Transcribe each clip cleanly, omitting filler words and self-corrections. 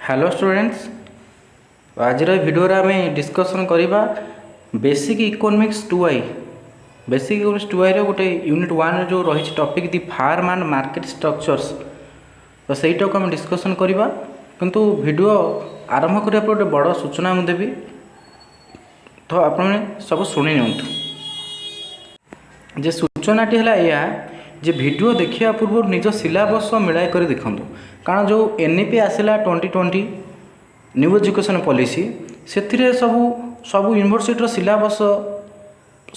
Hello students, आज video आम discussion करवा basic economics 2i। Basic economics 2i गोटे यूनिट 1 जो रही topic the firm and market structures, तो सहीटा को आम डिस्कसन करवा। किंतु वीडियो आरंभ करने गोटे बड़ सूचना मुझे देवी, तो आपने सब शुणी जे सूचनाटी है या जे वीडियो देखा पूर्व निज सिलेबस मिलाई कर देखूँ। कारण जो एनईपी आसला 2020 न्यू एजुकेशन पॉलिसी से सबू यूनिवर्सिटी सिलेबस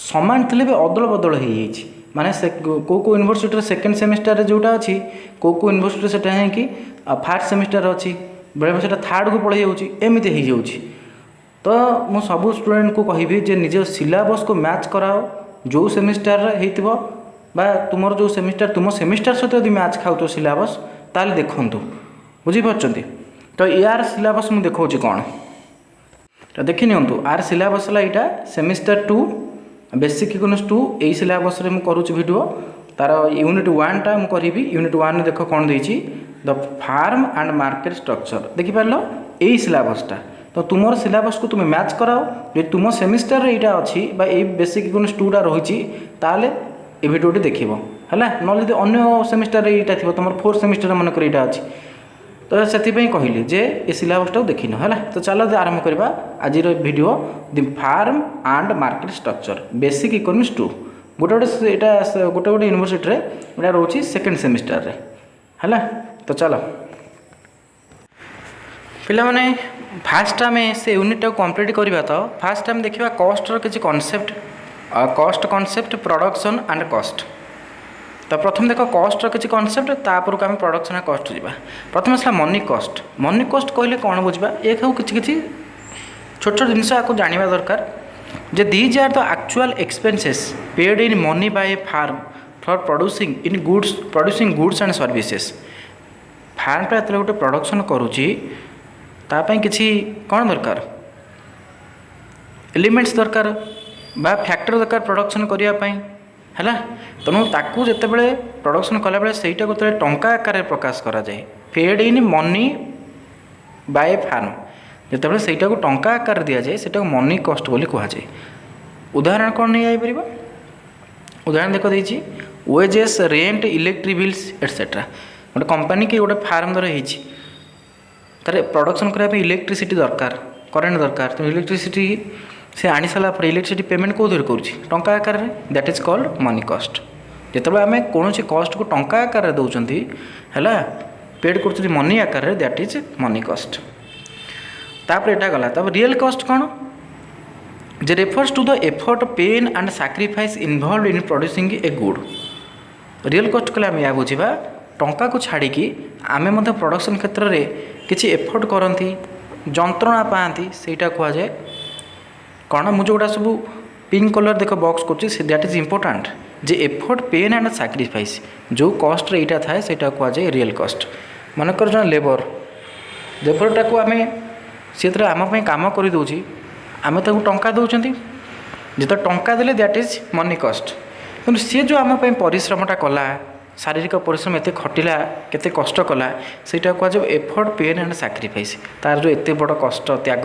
सामान थे भी अदल बदल हो माने को यूनिवर्सिटी सेकेंड सेमिस्टर जोटा अच्छी को यूनिवर्सिटी से कि फास्ट सेमिस्टर अच्छी बेले बेले थर्ड को पढ़ाई जामती हो। तो मु सबू स्टूडेंट को कहि जे निज सिलेबस को मैच कराओ, जो सेमिस्टर हो तुम जो सेमिस्टर तुम सेमिस्टर सहित यदि मैच खाऊ सिलेबस ताल देखूँ, बुझीपार। तो यार सिलेबस मुझे देखा कौन, तो देखी नियंतु आर सिलेबस है यहाँ सेमिस्टर 2 बेसिक इकोनॉमिक्स 2 यही सिलेबस रे मुझे वीडियो तार यूनिट 1 टा मुझे करी। यूनिट 1 में देख कौन देती the firm and market structure देखिपार यही सिलेबसटा। तो तुम सिलेबस को तुम मैच कराओ, जो तुम सेमिस्टर यहाँ अच्छी बेसिक इकोनॉमिक्स 2 टा रही ये भिडियोटी देख है ना। अन्य सेमिस्टर यहाँ थी तुम 4th सेमिस्टर मनक यहाँ अच्छी, तो से कहली जे ये सिलेबसटा देखिन है। तो चलो आरंभ करवा आज video the firm and market structure basic economics 2 गोटे गोटे गोटे यूनिवर्सिटी यहाँ रोचे सेकेंड सेमिस्टर रे है ना। तो चलो पिला माने फास्ट आम से यूनिट कंप्लीट करवा। तो फास्ट आम देखा कॉस्ट किसी concept, cost concept, production and cost. तो प्रथम देख कॉस्ट किसी कॉन्सेप्ट, तापर को आम प्रोडक्शन कॉस्ट जावा। प्रथम आसला मनी कॉस्ट। मनी कॉस्ट कहले कौन बुझा, ये किसी किसी छोट छोट जिनस आपको जानवा दरकार जे these are the actual expenses paid in money by firm for producing goods and services. फार्मटा जो गोटे प्रोडक्शन करुच्ची तापाई किसी कौन दरकार एलिमेंट्स दरकार बा फैक्टर दरकार प्रोडक्शन करने है। तेणु ताकू जिते बड़े प्रोडक्शन कला बेले सहीटा को टंका आकार प्रकाश करा जाए, paid in money by firm जिते बड़े सहीटा को टंका आकार दि जाए सेटा मनी कॉस्ट बोली कहुए। उदाहरण कौन नहीं आईपर, उदाहरण देख देती wages, rent, electric bills etcetera. गोटे कंपनी की गोटे फार्म द्वारा तार प्रोडक्शन करने इलेक्ट्रिसिटी दरकार, करेन्ट दरकार। तो इलेक्ट्रिसिटी से आनी सारा पर इलेक्ट्रिसिटी पेमेंट कौन टंका आकार that is called money cost. जिते आम कौन कॉस्ट को टंका आकार दौरान है पेड कर मनी आकार दैट इज मनी कॉस्ट। तापर एटा गला। तब रियल कॉस्ट कौन, जे refers to the effort, pain and sacrifice involve in producing a good. Real cost कले आम या बुझा टंका को छाड़ी आम प्रोडक्शन क्षेत्र में किसी एफर्ट करती जंत्रणा पाती सेटा कहुए कौन। मुझे जोटा सब पिंक कलर देख बॉक्स कर दैट इज इम्पोर्टाट जे एफर्ट, पेन एंड सैक्रिफाइस जो कॉस्ट यहाँ थाए से कहुए रियल कॉस्ट। मनकर जो लेबर लेबरटा को आम सी आमपाई कम कर दूसरी आम टंका दौरान जिते टंका देले दैट इज मनी कॉस्ट। कि सी जो आमपाई परिश्रमटा कला, शारीरिक परिश्रम एत खटिला केते कष्ट कला सेटा कहुए एफर्ट, पेन एंड सैक्रिफाइस। तार जो एत बड़ कष्ट त्याग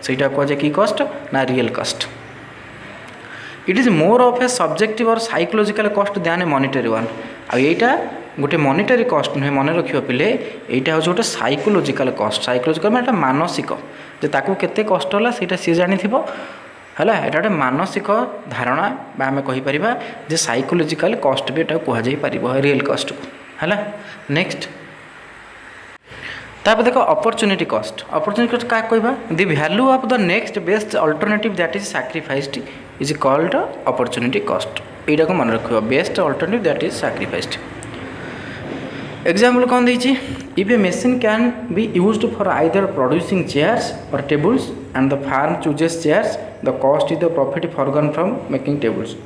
सेटा कहुए कि कॉस्ट ना real cost. It is more of A subjective और साइकोलॉजिकल कॉस्ट दैन ए मॉनिटरी वन। आईटा गोटे मॉनिटरी कॉस्ट नुहे मन रखियो पिले, यहाँ हूँ गोटे साइकोलॉजिकल कॉस्ट। साइकोलॉजिकल माने मानसिक जे ताकू केते कष्ट होला सेटा सी जानी थिबो है। यहाँ गोटे मानसिक धारणा आम कहीपर जे साइकोलॉजिकल कॉस्ट भी यहाँ कहुपर रियल कॉस्ट को है। नेक्स्ट तापर देख अपॉर्चुनिटी कॉस्ट। अपॉर्चुनिटी कॉस्ट क्या कहवा, the value of the next best alternative that is sacrificed is called opportunity cost. यहाँ को मन रखियो best alternative that is sacrificed. Example कौन देती, if a machine can be used for either producing chairs और tables and the firm chooses chairs the cost is the profit forgone from making tables.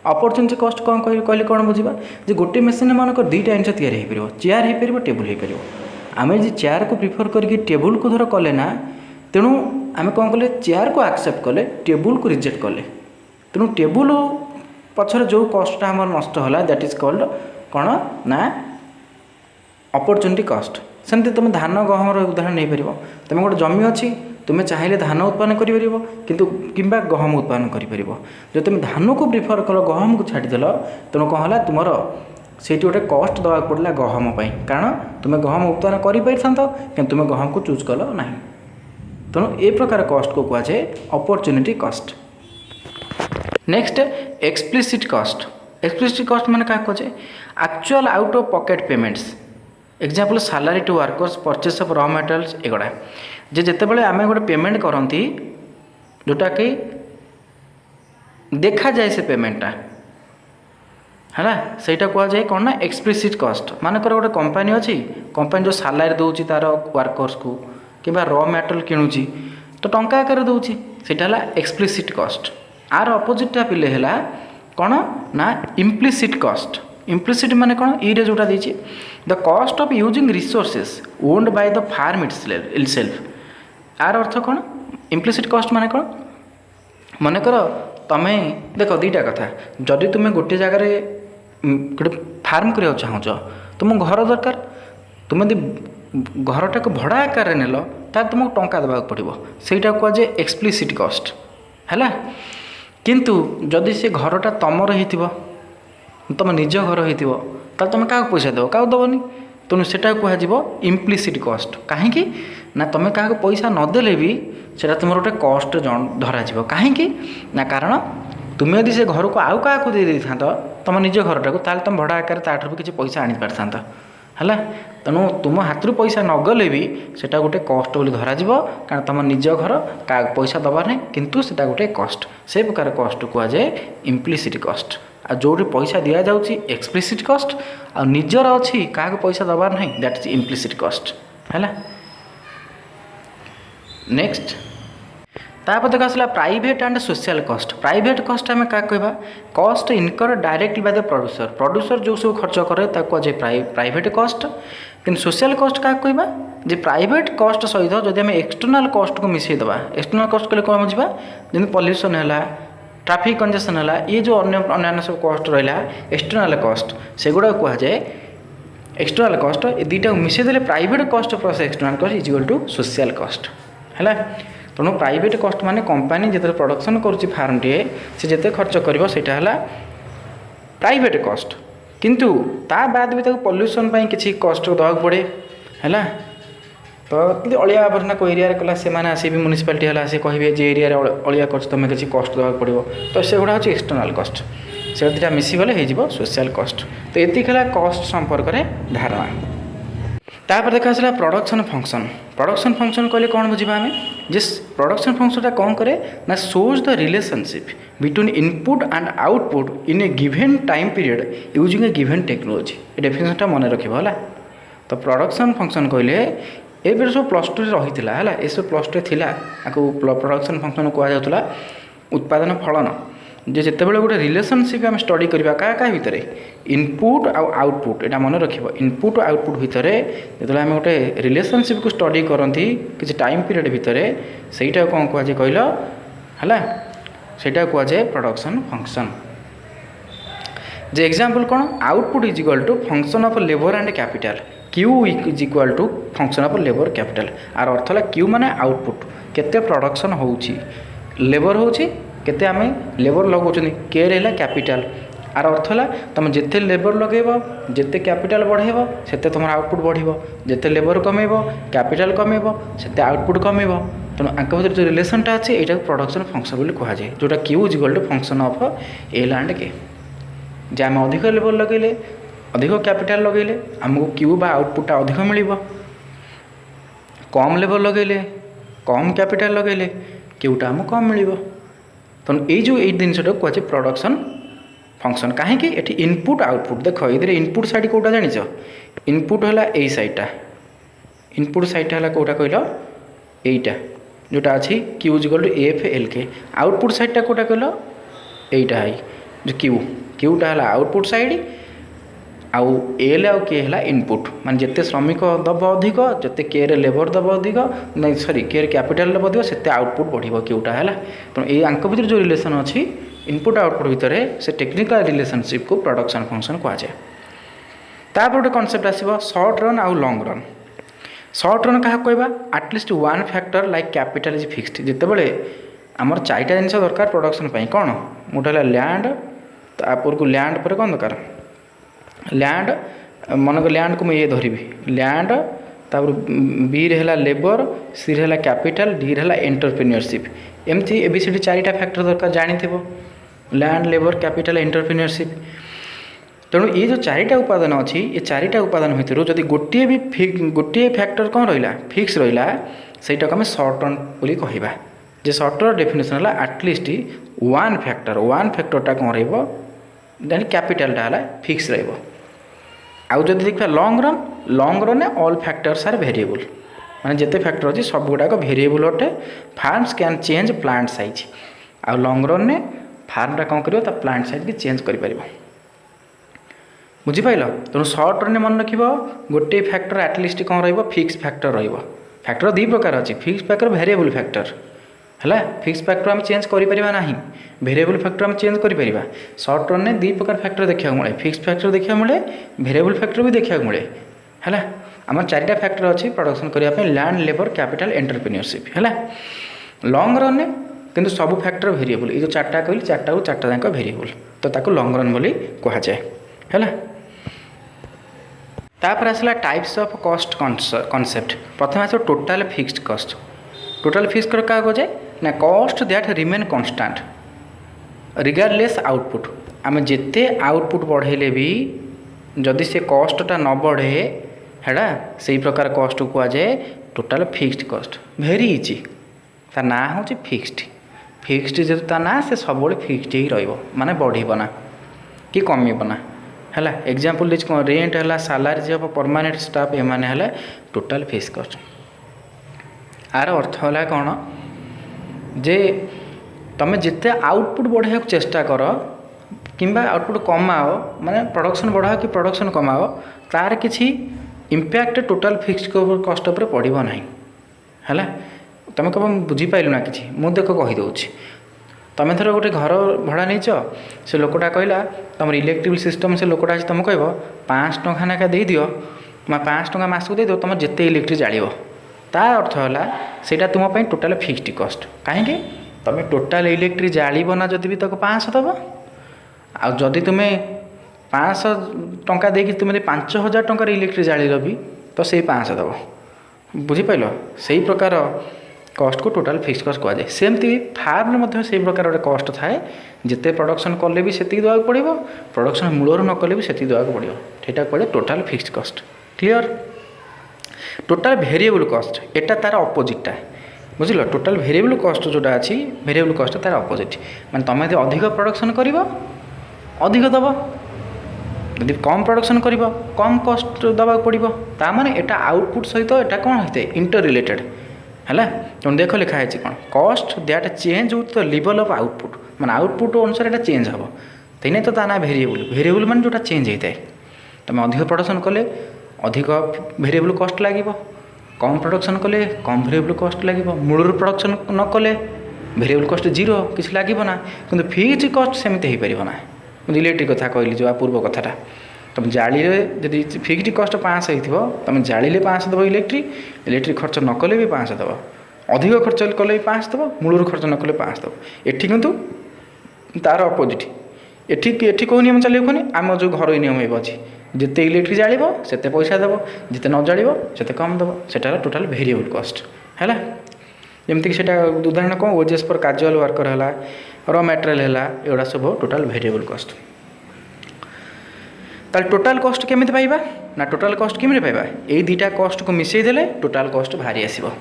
Opportunity cost कौन कहले कौन बुझा, जे गोटे machine मानक दुईटा जिन या चेयर हो पार टेबुल हो पार। आम जो चेयर को प्रिफर करके टेबुल को धर कले ना, तेणु आम कौन कले चेयर को एक्सेप्ट कले, टेबुल को रिजेक्ट कले। तेणु टेबुल पछर जो कॉस्टा आम नष्ट होला दैट इज कॉल्ड कौन ना अपॉर्चुनिटी कॉस्ट सेमती तुम धान गहमर उदाहरण नहीं पार तुम गोटे जमी अच्छी तुम्हें चाहिए धान उत्पादन कर किंतु किंबा गहम उत्पादन कर जो तुम धान को प्रिफर कल गहम को छाड़देल तेणु कौन है तुम से गोटे कस्ट देवाक पड़ा गहम कारण तुम्हें गहम उत्पादन कर कि तुम्हें गहम को चूज कल ना तेणु ए प्रकार कस्ट को कहुए opportunity cost. Next explicit cost. Explicit cost माने क्या कहे actual out of pocket payments example salary to workers purchase of raw materials एगुड़ा जे जितेबाला आम गोटे पेमेंट करती जोटा कि देखा जाए से पेमेंटा है सहीटा कहुए कौन ना एक्सप्लिसिट कस्ट मानकर गोटे कंपनी अच्छी कंपनी जो सैलरी दूसरी तार वर्कर्स को कि रॉ मटेरियल किणुची तो टंका आकार दूसरी सेटा एक्सप्लिसिट कस्ट। आर अपोजिटा पिले है कौन ना इम्प्लिसिट कस्ट। इम्प्लिसिट माने कौन ये जोटा देछि the cost of using resources owned by the firm itself. आर अर्थ कौन इम्प्लिसिट कस्ट माने कौन मनकर तमें देख दुईटा कथा जदि तुम्हें गोटे जगार गोटे फार्म करने चाहूच तुम घर दरकार तुम घरटा को भड़ा आकार नेल तुमको टंका देवाक पड़ो सहीटा कहुए एक्सप्लिसिट कस्ट है। किंतु जदि से घरटा तुमर हो तुम निज घर हो तुम क्या पैसा देव क्या दबनी तेणु से कह इम्प्लिसिट कस्ट कहीं ना तुम क्या पैसा नदेले भी से तुम गोटे कस्ट धरा कहीं ना कारण तुम यदि से घर को आउ क्या दे था तुम निज घरटा को तुम भड़ा आकार ताठू भी किसी पैसा आनी पार था है तेणु तुम हाथ रू पैसा नगले भी सेटा गोटे कस्ट बोली धरा कारण तुम निज घर क्या पैसा दबार नहीं किंतु सेटा गोटे कस्ट से प्रकार कस्ट कहुए इम्प्लिसिट कस्ट। आ जो पैसा दि जाऊँगी एक्सप्लिसिट कस्ट आ निजर अच्छी क्या पैसा दबार नहीं दैट इज इम्प्लिसिट कस्ट है। नेक्स्ट तापर देख आसला प्राइवेट एंड सोशल कस्ट। प्राइवेट कस्ट आम क्या कहवा कस्ट इनकर directly by the producer producer जो सब खर्च करे कहुए प्राइवेट कस्ट। कि सोशल कस्ट क्या कहवा जे प्राइवेट कस्ट सहित जब आम एक्सटर्नाल कस्ट को मिसेदेवा एक्सटर्नाल कस्ट कले कौन बुझा जमी पल्यूसन है ट्राफिक कंजेसन है ये जो अन्य सब कस्ट रहा एक्सटर्नाल कस्ट से गुड़ा कहुए एक्सटर्नाल कस्ट ये दुईटा मिसेदेले private cost plus external cost is equal to social cost है। तेणु प्राइवेट कस्ट माने कंपनी जिते प्रोडक्शन करुच्ची फार्म टे से जिते खर्च कर प्राइवेट कस्ट किंतु ता बाद भी पल्यूसन किसी कस्ट देवाक पड़े है। तो अलिया आवर्जना को एरिया कला से आसी म्यूनिसिपालिटी है सी कहे जे एरिया अलिया कर तुम किसी कस्ट देवाक पड़ो तो से गुड़ा हूँ एक्सटर्नाल कस्ट से दुटा मिसीगले हो सोशल कस्ट। तो ये है कस्ट संपर्क में धारणा। तापर देखा आसला प्रोडक्शन फंक्शन। प्रोडक्शन फंक्शन कहले कौन बुझा आम जिस प्रोडक्शन फंक्शनटा कौन करे ना shows the relationship between input and output in A given time period using A given technology. ये डेफिनेशनटा मन रखा है। तो प्रोडक्शन फंक्शन कहले ए सब प्लस टू रही है ये सब प्लस टू थी आपको प्रोडक्शन फंक्शन कहला उत्पादन फलन जे जितेबाला गोटे रिलेशनशिप आम स्टडी करवा क्या भितर इनपुट आउटपुट यहाँ मन रख इनपुट आउटपुट भितर जो आम गोटे रिलेशनशिप को स्टडी करती किसी टाइम पीरियड भितर सहीटा कौन कहुए कहल है सहीटा कहुए प्रोडक्शन फंक्शन। जे एग्जांपल कौन output is equal to function of labour and capital Q is equal to function of labour capital. आर अर्थ है क्यू माने आउटपुट केते प्रोडक्शन होउची लेबर होउची केते आम लेबर लगाउछनी केयर है कैपिटल। आर अर्थ है तुम जिते लेबर लगेब जिते कैपिटल बढ़ेब सेते तुम आउटपुट बढ़िबो जिते लेबर कमेब कैपिटल कमेब सेते आउटपुट कमेब। तेणु आंक भर जो रिलेशनटा अच्छे यहाँ प्रोडक्शन फंक्शन बोली कहुए जोटा Q is equal to function of L and K. जे आम अधिक लेबर लगेले अधिक कैपिटल लगेले आमको क्यू बा आउटपुटा अधिक मिल कम लेबर लगेले कम कैपिटल लगेले क्यूटा आमको कम मिल। तेणु ये जो ये जिनटा कहुए प्रोडक्शन फंक्शन कहीं ये इनपुट आउटपुट देख ये इनपुट साइड कौटा जान इनपुट है यही साइडटा इनपुट साइडटा है कौटा कहल यहीटा जोटा अच्छी Q equal to F L K. Output साइडटा कौटा कहल यहीटा है जो क्यूटा है आउटपुट साइड आउ एल आउ के है इनपुट मान जिते श्रमिक दब अधिक जिते केयर लेबर दब अधिक नहीं सॉरी केयर कैपिटल दब अधिक से आउटपुट बढ़ क्यूटा है। तेणु ये आंक भर जो रिलेशन अच्छी इनपुट आउटपुट भितर से टेक्निकल रिलेशनशिप को प्रोडक्शन फंक्शन कहुए। तापर गोटे कनसेप्ट आसो सर्ट रन आउ लंग रन। सर्ट रन क्या कहवा at least one factor like capital is fixed जितेबाला आमर चारिटा जिन दरकार प्रोडक्शन कौन गोटे है लैंड तापर को लैंड पर कौन दरकार लैंड मनक लैंड को मुझे धरबी लैंड तापर बी रे लेबर सी रे कैपिटल डी रे एंटरप्रेन्योरशिप एमती एबीसीडी चारिटा फैक्टर दरकार जानी लैंड लेबर कैपिटल एंटरप्रेन्योरशिप। तेणु ये जो चारिटा उपादान अच्छी ये चारिटा उपादान भितर जदि गोटे भी गोटे फैक्टर कौन रहा फिक्स रहा सहीटा को आम सर्ट रन बोली कहवा जे सर्ट रन डेफिनेसन है आटलिस्ट वन फैक्टरटा कौन रही कैपिटालटा है फिक्स रही। आउ जब देखा long run all factors are variable माने जिते फैक्टर अच्छी सब गुड़ाक वेरिएबल अटे firms can change plant size आउ लंग रन फार्मटा कौन कर प्लांट साइज भी चेंज कर बुझिपाल। तेणु सर्ट रन मन रख गोटे फैक्टर आटलिस्ट कौन रिक्स फैक्टर फैक्टर दी प्रकार अच्छी फिक्स फैक्टर वेरिएबल फैक्टर है फिक्स फैक्टर आम चेंज करना वेरिएबल फैक्टर आम चेंज कर सर्ट रन दी प्रकार फैक्टर देखा मिले फिक्स फैक्टर देखा मिले वेरिएबल फैक्टर भी देखा मिले है आम चारिटा फैक्टर अच्छी प्रोडक्शन करने लैंड लेबर कैपिटल एंटरप्रेन्योरशिप है। लंग रन किंतु सब फैक्टर वेरिएबल ये जो चार्टा कहली चार्टा जाक वेरिएबल तो ताको लंग रन बोली कह जाए है। तापर आसला टाइप्स ऑफ कॉस्ट कॉन्सेप्ट प्रथम आस total fixed cost total fixed क्या कह जाए ना cost that remain constant regardless output आम जिते आउटपुट बढ़ेले भी जदि से कॉस्टटा न बढ़े है से प्रकार कॉस्ट को जाए total fixed cost very easy ता ना हूँ फिक्स्ड जेहतु ता ना से सब फिक्स्ड ही रही बढ़ना कि कमिबना है। एग्जांपल देख रेंट है सालारी ऑफ परमानेंट स्टाफ एमाने है टोटाल फिक्स्ड कॉस्ट आर अर्थ है कौन जे तुम जिते आउटपुट बढ़ाया चेष्टा कर कि आउटपुट कमाओ माने प्रोडक्शन बढ़ाओ कि प्रोडक्शन कमाओ तार किसी इम्पैक्ट टोटाल फिक्स्ड कॉस्ट उपर पड़ो ना है। तुम कह बुझीपारू ना कि मुझे देख कहीदे तुम थर गोटे घर भड़ा नहीं से लोकटा कहला तुम इलेक्ट्रिकल सिस्टम से लोकटा आज तुम कह 500 टंका नाका दे दियो 500 टंका मासक दे दो तुम जिते इलेक्ट्रिक जाड़ तार अर्थ है ସେଇଟା तुम टोटाल फिक्स्ड कॉस्ट कहीं तुम टोटाल इलेक्ट्रिक जाड़ब ना जदि भी तक 500 दब आदि तुम्हें 500 टंका देकी तुम 5000 टंकार इलेक्ट्रिक जाड़ भी तो से 500 दब बुझीपाल से प्रकार कॉस्ट को टोटाल फिक्स्ड कॉस्ट कहुए। सेमती फार्म में से प्रकार गोटे कॉस्ट थाए जिते प्रोडक्शन कले भी से देवाक पड़ो प्रोडक्शन मूलर न कले भी से देवाक पड़ो ସେଇଟା कहे total fixed cost clear. Total variable cost एटा तार अपोजिटा बुझल टोटाल वेरिएबल कॉस्ट जोटा अच्छी वेरिएबल कॉस्ट तार अपोजिट माने तुम यदि अधिक प्रोडक्शन कर अधिक दब यदि कम प्रोडक्शन कर कम कॉस्ट दबाक पड़ो ता माने एटा आउटपुट सहित एटा कौन होते इंटर रिलेटेड है। तेणु देख लिखाई कौन cost that change with the level of output माने आउटपुट अनुसार एटा चेंज हम तेने तो ता ना वेरिएबल माने जोटा चेंज होता है तुम अधिक प्रोडक्शन कले अधिक वेरिएबल कॉस्ट लगे कम प्रोडक्शन कले कम वेरिएबल कॉस्ट लगे मूल प्रोडक्शन न कले वेरिएबल कॉस्ट जीरो किसी लगे ना कि फिक्स्ड कॉस्ट सेमती हो पार ना मुझे इलेक्ट्रिक कथा कहली जो पूर्व कथाटा तुम जाड़ी जदि फिक्स्ड कॉस्ट 500 हो तुम जाड़े 500 दब इलेक्ट्रिक खर्च न कले भी 500 दब अधिक खर्च कले भी 500 दब मूल खर्च न कले 500 दब एठी किंतु तार अपोजिट एठी कौ नियम चलो कहनी आम जो घर नियम अच्छी जिते इलेक्ट्रिक जाड़ से पैसा दब जिते न जाड़ से कम दब से टोटाल वेरिएबल कॉस्ट है जमीक उदाहरण कौन ओजेस पर काजुआल वर्कर है रॉ मटेरियल है एगुड़ा सब टोटाल वेरिएबल कॉस्ट। ताल टोटाल कॉस्ट केमिति पाइबा ना टोटाल कॉस्ट केमिति पाइबा यही दुईटा कॉस्ट को मिसई देले टोटाल कॉस्ट बाहरी आसीबो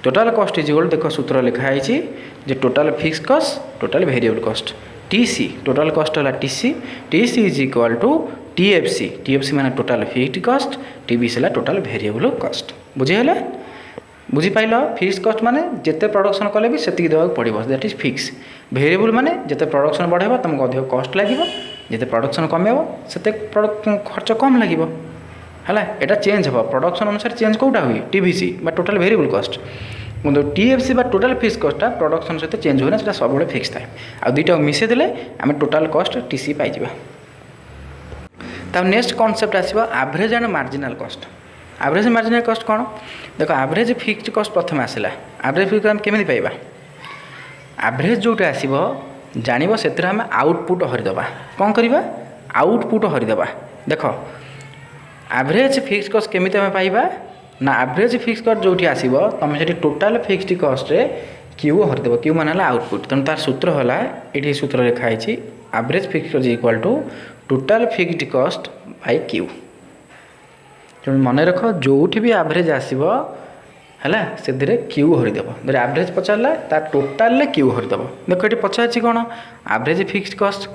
टोटाल कॉस्ट इज इक्वल देख सूत्र लिखाई जे total fixed cost total variable cost TC total cost है TC is equal to TFC माने टोटाल फिक्स्ड कॉस्ट टीबीसी है टोटाल वेरिएबल कॉस्ट बुझीगला बुझीपाल फिक्स्ड कॉस्ट माने जिते प्रोडक्शन कले भी सेतिक देवाक पड़ो दैट इज फिक्स वेरिएबल माने जिते प्रोडक्शन बढ़ेबा तुमको अधिक कॉस्ट लगे जिते प्रोडक्शन कमेब से खर्च कम लगे है एटा चेंज हम प्रोडक्शन अनुसार चेंज कौटा हुए टीवीसी बा टोटाल वेरिएबल कॉस्ट किंतु टीएफसी बा टोटाल फिक्स्ड कॉस्टा प्रोडक्शन सहित चेंज हुए ना सब फिक्स थाए आ दुईटा मिसेदेले आम टोटाल कॉस्ट टीसी पाइबा। नेक्स्ट कॉन्सेप्ट आसो average and marginal cost. Average marginal cost कौन देख एवरेज फिक्स्ड कॉस्ट प्रथम आसला एवरेज फिक्स आम केमी पाइबा एवरेज जोटा आसो जान से आम आउटपुट हरिदे कौन करवा आउटपुट हरिदे देख एवरेज फिक्स कॉस्ट केमी आम पाइबा ना एवरेज फिक्स कॉस्ट जो आसो तुम से टोटाल फिक्स्ड कॉस्ट रे क्यू हरिदेव क्यू मान आउटपुट तेणु तार सूत्र है ये सूत्र लिखाई average fixed cost equal to total fixed cost by Q. तेणु मन रख जो भी एवरेज आसो है से क्यू हरिदेव जब एवरेज पचारा तार टोटाल क्यू हरिदेव देख ये पचार कौन एवरेज फिक्स्ड कॉस्ट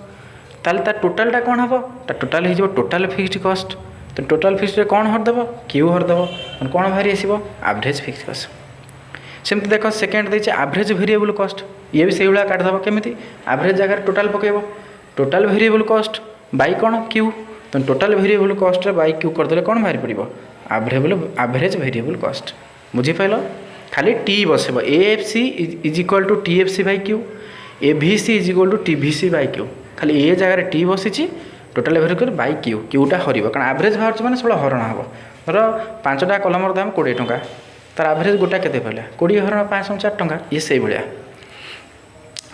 ताल तार टोटालटा कौन हम तार टोटाल हो टोटाल फिक्स्ड कॉस्ट तो टोटाल फिक्स्ड कौन हरिदेव क्यू हरिदेव कौन बाहरी आसो एवरेज फिक्स्ड कॉस्ट। सेमती देख सेकेंड देखे एवरेज वेरिएबल कॉस्ट ये भी से भाया काटिदेव केमी एवरेज जगह टोटाल पकेब टोटाल वेरिएबल कॉस्ट बाई कौन क्यू तो total variable cost by Q करदे कौन बाहरी पड़ो एवरेज वेरिएबल कॉस्ट बुझीपाल खाली टी बसब AFC is equal to TFC by Q AVC is equal to TVC by Q खाली ए जगह टी बसी टोटाल वेरिएबल बाई क्यू क्यूटा हर कारण एवरेज बाहर मैंने सब हरण हम धर 5टा कलमर दाम 20 टंका तार एवरेज गोटा के पड़ा 20 हरण 504 टंका ये से भाया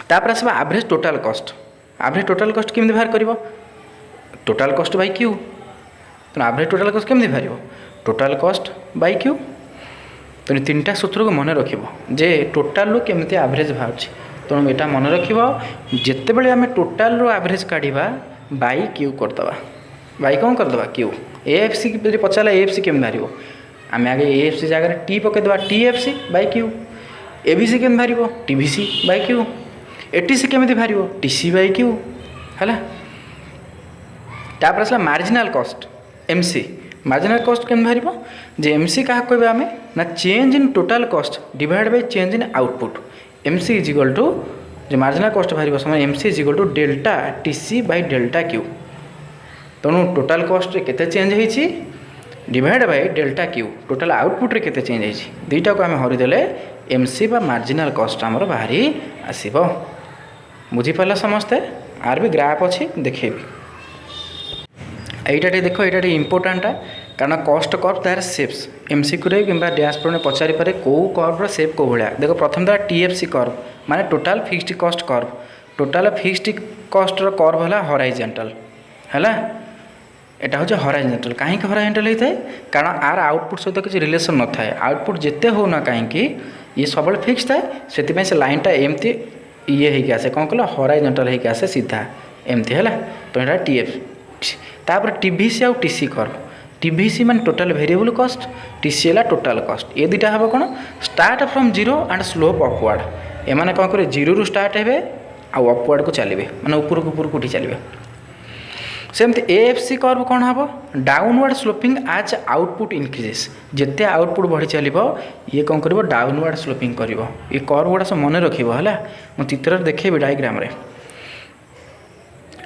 तापर आस average total cost average total cost केमी बाहर कर टोटाल कॉस्ट बाई क्यू तो एवरेज टोटाल कॉस्ट केमी बाहर टोटाल कॉस्ट बाई क्यू तेणु 3टा सूत्र को मन रख जे टोटाल रू केमी एवरेज बाहर तेणु यहाँ मन रख जिते बड़े आम टोटाल रू एवरेज काढ़ा बाई क्यू करदे बाई कौन करदे क्यू एएफसी पचारा एएफसी केमी बाहर आम आगे एएफसी जगह T पकईदे TFC by Q AVC केमी बाहर टीभीसी बाई क्यू एटीसी केमी बाहर टीसी बाई क्यू है तापर आसला marginal cost MC marginal cost केमी बाहर जे एमसी क्या कहबे आम ना change in total cost divide by change in output MC is equal to जो मार्जिनाल कॉस्ट बाहर समय MC is equal to delta TC by delta Q तेणु टोटाल कॉस्ट केते चेंज होइछि divide by delta Q total output रे केते change होइछि दुईटा को आम हरिदेले एमसी बा मार्जिनाल कॉस्ट आमर बाहरी आसीबो बुझीपाल समस्ते आर भी ग्राफ अच्छी देखेबी यहीटा देख ये इम्पोर्टाटा कारण कॉस्ट कर्व तार सेप्स एमसीक्यू रे कि डैशबोर्ड में पचारि पारे कौ कर्वर सेप कौ भाया देख प्रथम द्वारा टीएफसी कर्व माने total fixed cost curve total fixed cost curve है हॉराइजॉन्टल है यहाँ हूँ हॉराइजॉन्टल कहीं हॉराइजॉन्टल होता है कारण आर आउटपुट सहित किसी रिलेशन न थाए आउटपुट जिते होना कहीं ये सब फिक्स थाए से लाइनटा एमती ये होके आसे कौन कल हॉराइजॉन्टल होके आसे सीधा एमती है तो यहाँ टीएफ तापर टीभीसी आउ टीसी कर्व टीभीसी मान टोटाल वेरिएबल कॉस्ट टीसी है टोटाल कॉस्ट ये दुटा हम कौन start from zero and slope upward एमाने कौन करे जीरो रू स्टार्ट हे आउ अपवर्ड को चलिए माने ऊपर उठी चलिए सेमती एएफसी कर्व कौन हम डाउनवर्ड स्लोपिंग आज आउटपुट इनक्रीजेस जिते आउटपुट बढ़ी चलो ये कौन कर डाउनवर्ड स्लोपिंग कर ये कर्व गुड़ा सब मन रख मुझे चित्र देखेबी डायग्राम रे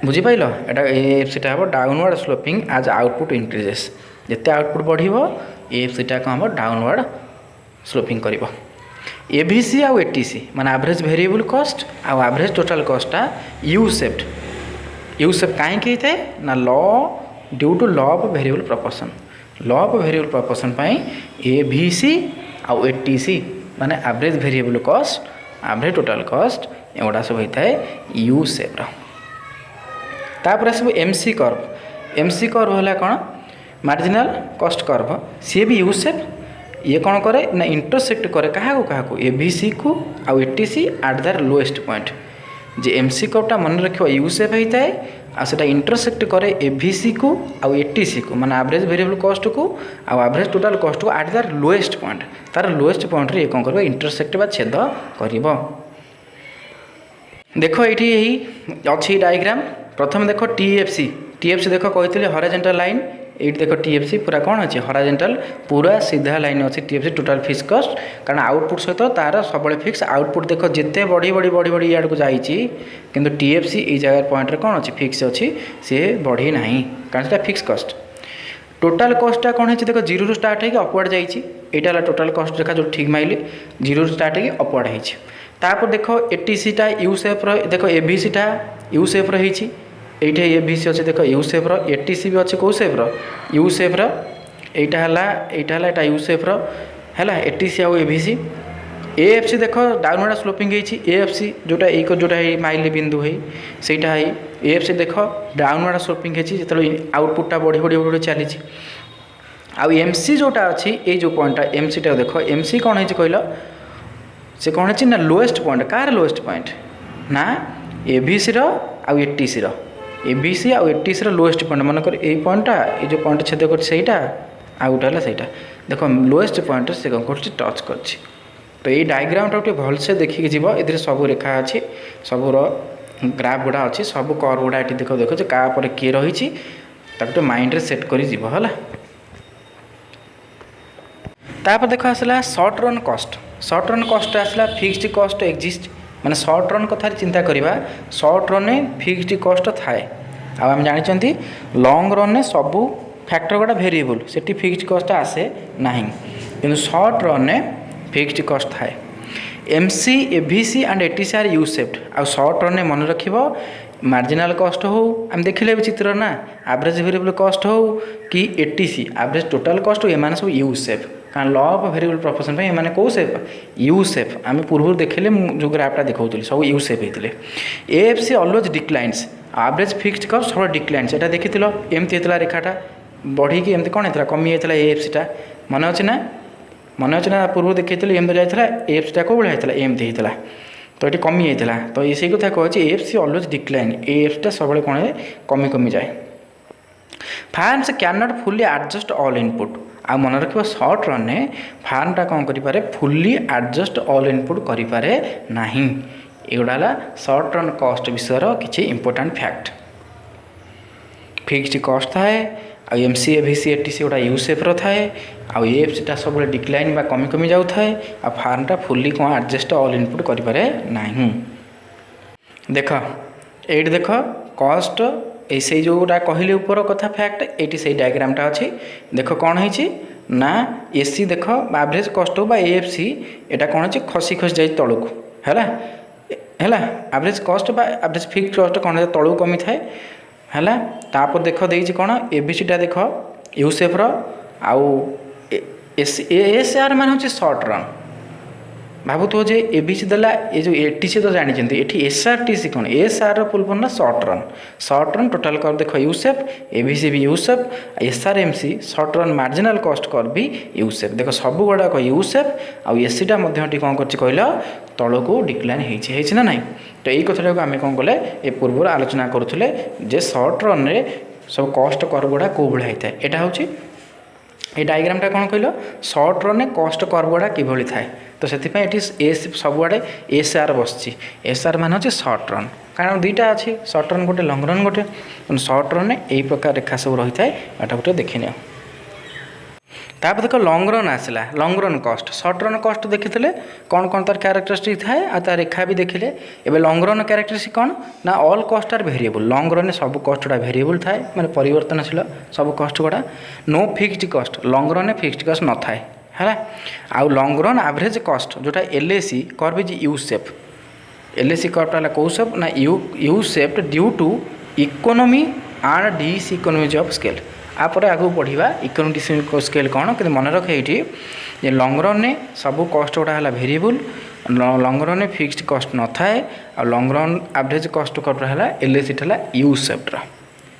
बुझीपाल एटा एएफसीटा हम डाउनवर्ड स्लोपिंग आज आउटपुट इनक्रीजेस जिते आउटपुट बढ़ एएफसीटा को हम डाउनवर्ड स्लोपिंग कर एभीसी आउ एटीसी माने एवरेज वेरिएबल कॉस्ट आउ एवरेज टोटाल कॉस्टा यू सेप्ट कहीं है ना law due to law of variable proportion AVC आउ एटीसी माने average variable cost average total cost एगुड़ा सब होता है यू सेप्र तापर सब एमसी कर्व है कौन मार्जिनाल कॉस्ट कर्व सी भी यू सेप ये कौन करे ना इंटरसेक्ट करे क्या एभीसी को आउ ATC at the lowest point जे एमसी कर्वटा मन रख यू सेप होता है आटा इंटरसेक्ट करे एभीसी को आउ एटीसी को माने एवरेज वेरिएबल कॉस्ट को आउ एवरेज टोटाल कॉस्ट को एट द लोएस्ट पॉइंट तार लोएस्ट पॉइंट रे कौन कर इंटरसेक्ट बा छेद कर देख ये अच्छी डायग्राम प्रथम देख टीएफसी देख कही हॉरिजॉन्टल लाइन ये देख टीएफसी पूरा कौन अच्छे हॉरिजॉन्टल पूरा सीधा लाइन अच्छी टीएफसी टोटाल फिक्स कॉस्ट कारण आउटपुट सहित तार सब फिक्स आउटपुट देख जिते बढ़ी इड़ को जाइए किंतु टीएफसी ये जगह पॉइंट कौन अच्छी फिक्स अच्छी सी बढ़ी ना कारण से फिक्स कॉस्ट टोटाल कॉस्टा कौन है देख जीरो रू स्टार्ट होगी अपवर्ड जाइए टोटाल कॉस्ट देखा जो ठीक माइले जीरो रू स्टार्ट होगी अपवर्ड होती तापर देख एटीसीटा यू सेप देख एभीसीटा यू सेप रही ये ए भी सी अच्छे देख यू सेप्र एटी सी भी अच्छे कौ सेप्र यू सेप्र यहाँ यू सेप्र है एटी सी आउ ए V C A F C देख डाउनवर्ड स्लोपिंग होती ए एफ सी जोटा माइल बिंदु है सहीटा है ए एफ सी देख डाउनवर्ड स्लोपिंग होती जो आउटपुटा बढ़ी बढ़ी बढ़ी चली आउ एम सी जोटा अच्छी ये जो पॉइंटा एम सी टा देख एम सी कौन है कहल से कौन है ना lowest point car lowest point ना ए भी सी आउ A T C A V C आउ A T C lowest point मनकर ये पॉइंटा ये जो पॉइंट छेद कर आउ गोटे है सहीटा देख लोएस्ट पॉइंट से कौन कर टच कर तो ये डायग्रामटा गोटे भलसे देखिए जीव ए सब रेखा अच्छी सबूर ग्राफ गुड़ा अच्छी सब कर्व गुड़ा ये देख देखो क्या किए रही तो माइंड रे सेट कर है तापर देख आसला सर्ट रन कस्ट आसला फिक्स्ड कस्ट एक्जिस्ट माने सर्ट रन कथार चिंता करवा सर्ट रन में फिक्स्ड कस्ट थाए आम जानते लंग रन में सबू फैक्टर गुड़ा भेरिएबल से फिक्स्ड कस्ट आसे ना कि सर्ट रन में फिक्स्ड कस्ट थाए M C A V C and A T C are U shaped आ सर्ट रन में मन रख मार्जिनाल कस्ट हो आम देखिले भी चित्र ना एवरेज वेरिएबल कस्ट हो कि A T C average total cost हो एम सब यू सेप कारण लॉ ऑफ वेरिएबल प्रोपोर्शन पे एमाने को सेप यू सेप आम पूर्व देखिले जो ग्राफटा देखौतली सब यू सेप होते F C always declines average fixed cost सब डिक्लाइन्स एटा देखिथिलो एमती होता रेखाटा बढ़ी कि एमती कौन होता कमी होता एफ सीटा मन अच्छे ना पूर्व देखी एमती जाता एफ सीटा कौ भाई होता एमती होता तो ये कमी होता तो ये कथा कहे F C always decline F टा सब कौन है कमी कमी जाए firms can not fully adjust all input आ मन रखिए सर्ट रन में फार्मटा कौन करें फुल्ली एडजस्ट ऑल इनपुट करें ना एगुड़ा है सर्ट रन कस्ट विषय किसी इंपोर्टेंट फैक्ट फिक्स्ड कस्ट थाए M C A V C A T सी गोटा यू सेप्र थाए आउ एफ सीटा सब डिक्लाइन बा कमी कमी जाऊ थाए आ फार्मटा फुल्ली कौन एडजस्ट ऑल इनपुट करें ना देख ये देख कस्ट ऐसे जोटा कहली ऊपर कथा फैक्ट ये से डायग्रामटा अच्छी देख कौन है ना एसी देख एवरेज कस्ट हो एफ सी एटा कौन है खसी खसी जाए तलू है एवरेज कस्ट बा एवरेज फिक्स कस्ट कौन है तलू कमी थाए है तापर देख देती कौन ए बी सी टा देख यू सेफ्र आउ एस आर मान हूँ सर्ट रन भावुथ जे ए बी सी देला ये जो ए टी सी तो जानते ये एस आर टी सी कौन एस आर फुल फॉर्म ना सर्ट रन टोटाल कर देख U shape A B C भी U shape S R M C short run marginal cost कर भी यू सेप देख सब गुड़ाक यू सेप आउ एस सी टा कौन कर कहल तल को डिक्लाइन होती ना ना तो यही कथा आम कौन कले ए पूर्व आलोचना करुले जे सर्ट रन रे सब कस्ट कर्व गुड़ा कौ भाई होता है यहाँ हूँ ये डायग्रामटा कौन कहल सर्ट रन कस्ट कर्व गुड़ा किभली थाए तो से एस सबुआड़े एस आर बस एस आर मान अच्छे सर्ट रन कारण दुईटा अच्छी सर्ट रन गोटे लंग रन गोटे सर्ट रन में यही प्रकार रेखा सब रही है यहाँ गोटे देखने तापर देख लंग रन आसला लंग रन कस्ट सर्ट रन कस्ट देखी कौन कौन तार क्यारेक्टरिस्टिक थाए आ तार रेखा भी देखिले एवं लंग रन क्यारेक्टरिस्टिक कौन ना ऑल कस्ट आर भेरिएबल लंग रन सब कस्ट गुड़ा भेरिएबल थाए माने परिवर्तनशील सब कस्ट गुड़ा no fixed cost long run fixed cost न थाए है आउ लंग रन एवरेज कस्ट जोटा L A C curve is U shape L A C कर्वटा कौ सेप ना U shaped due to economy and diseconomies of scale आपर आगू बढ़ा इकोनोमिक स्केल कौन कि मन रखे ये लंग रन में सब कस्ट गुड़ा है भेरिएबल लंग रन में फिक्स्ड कस्ट न थाए आ long run average cost curve है L A C U shaped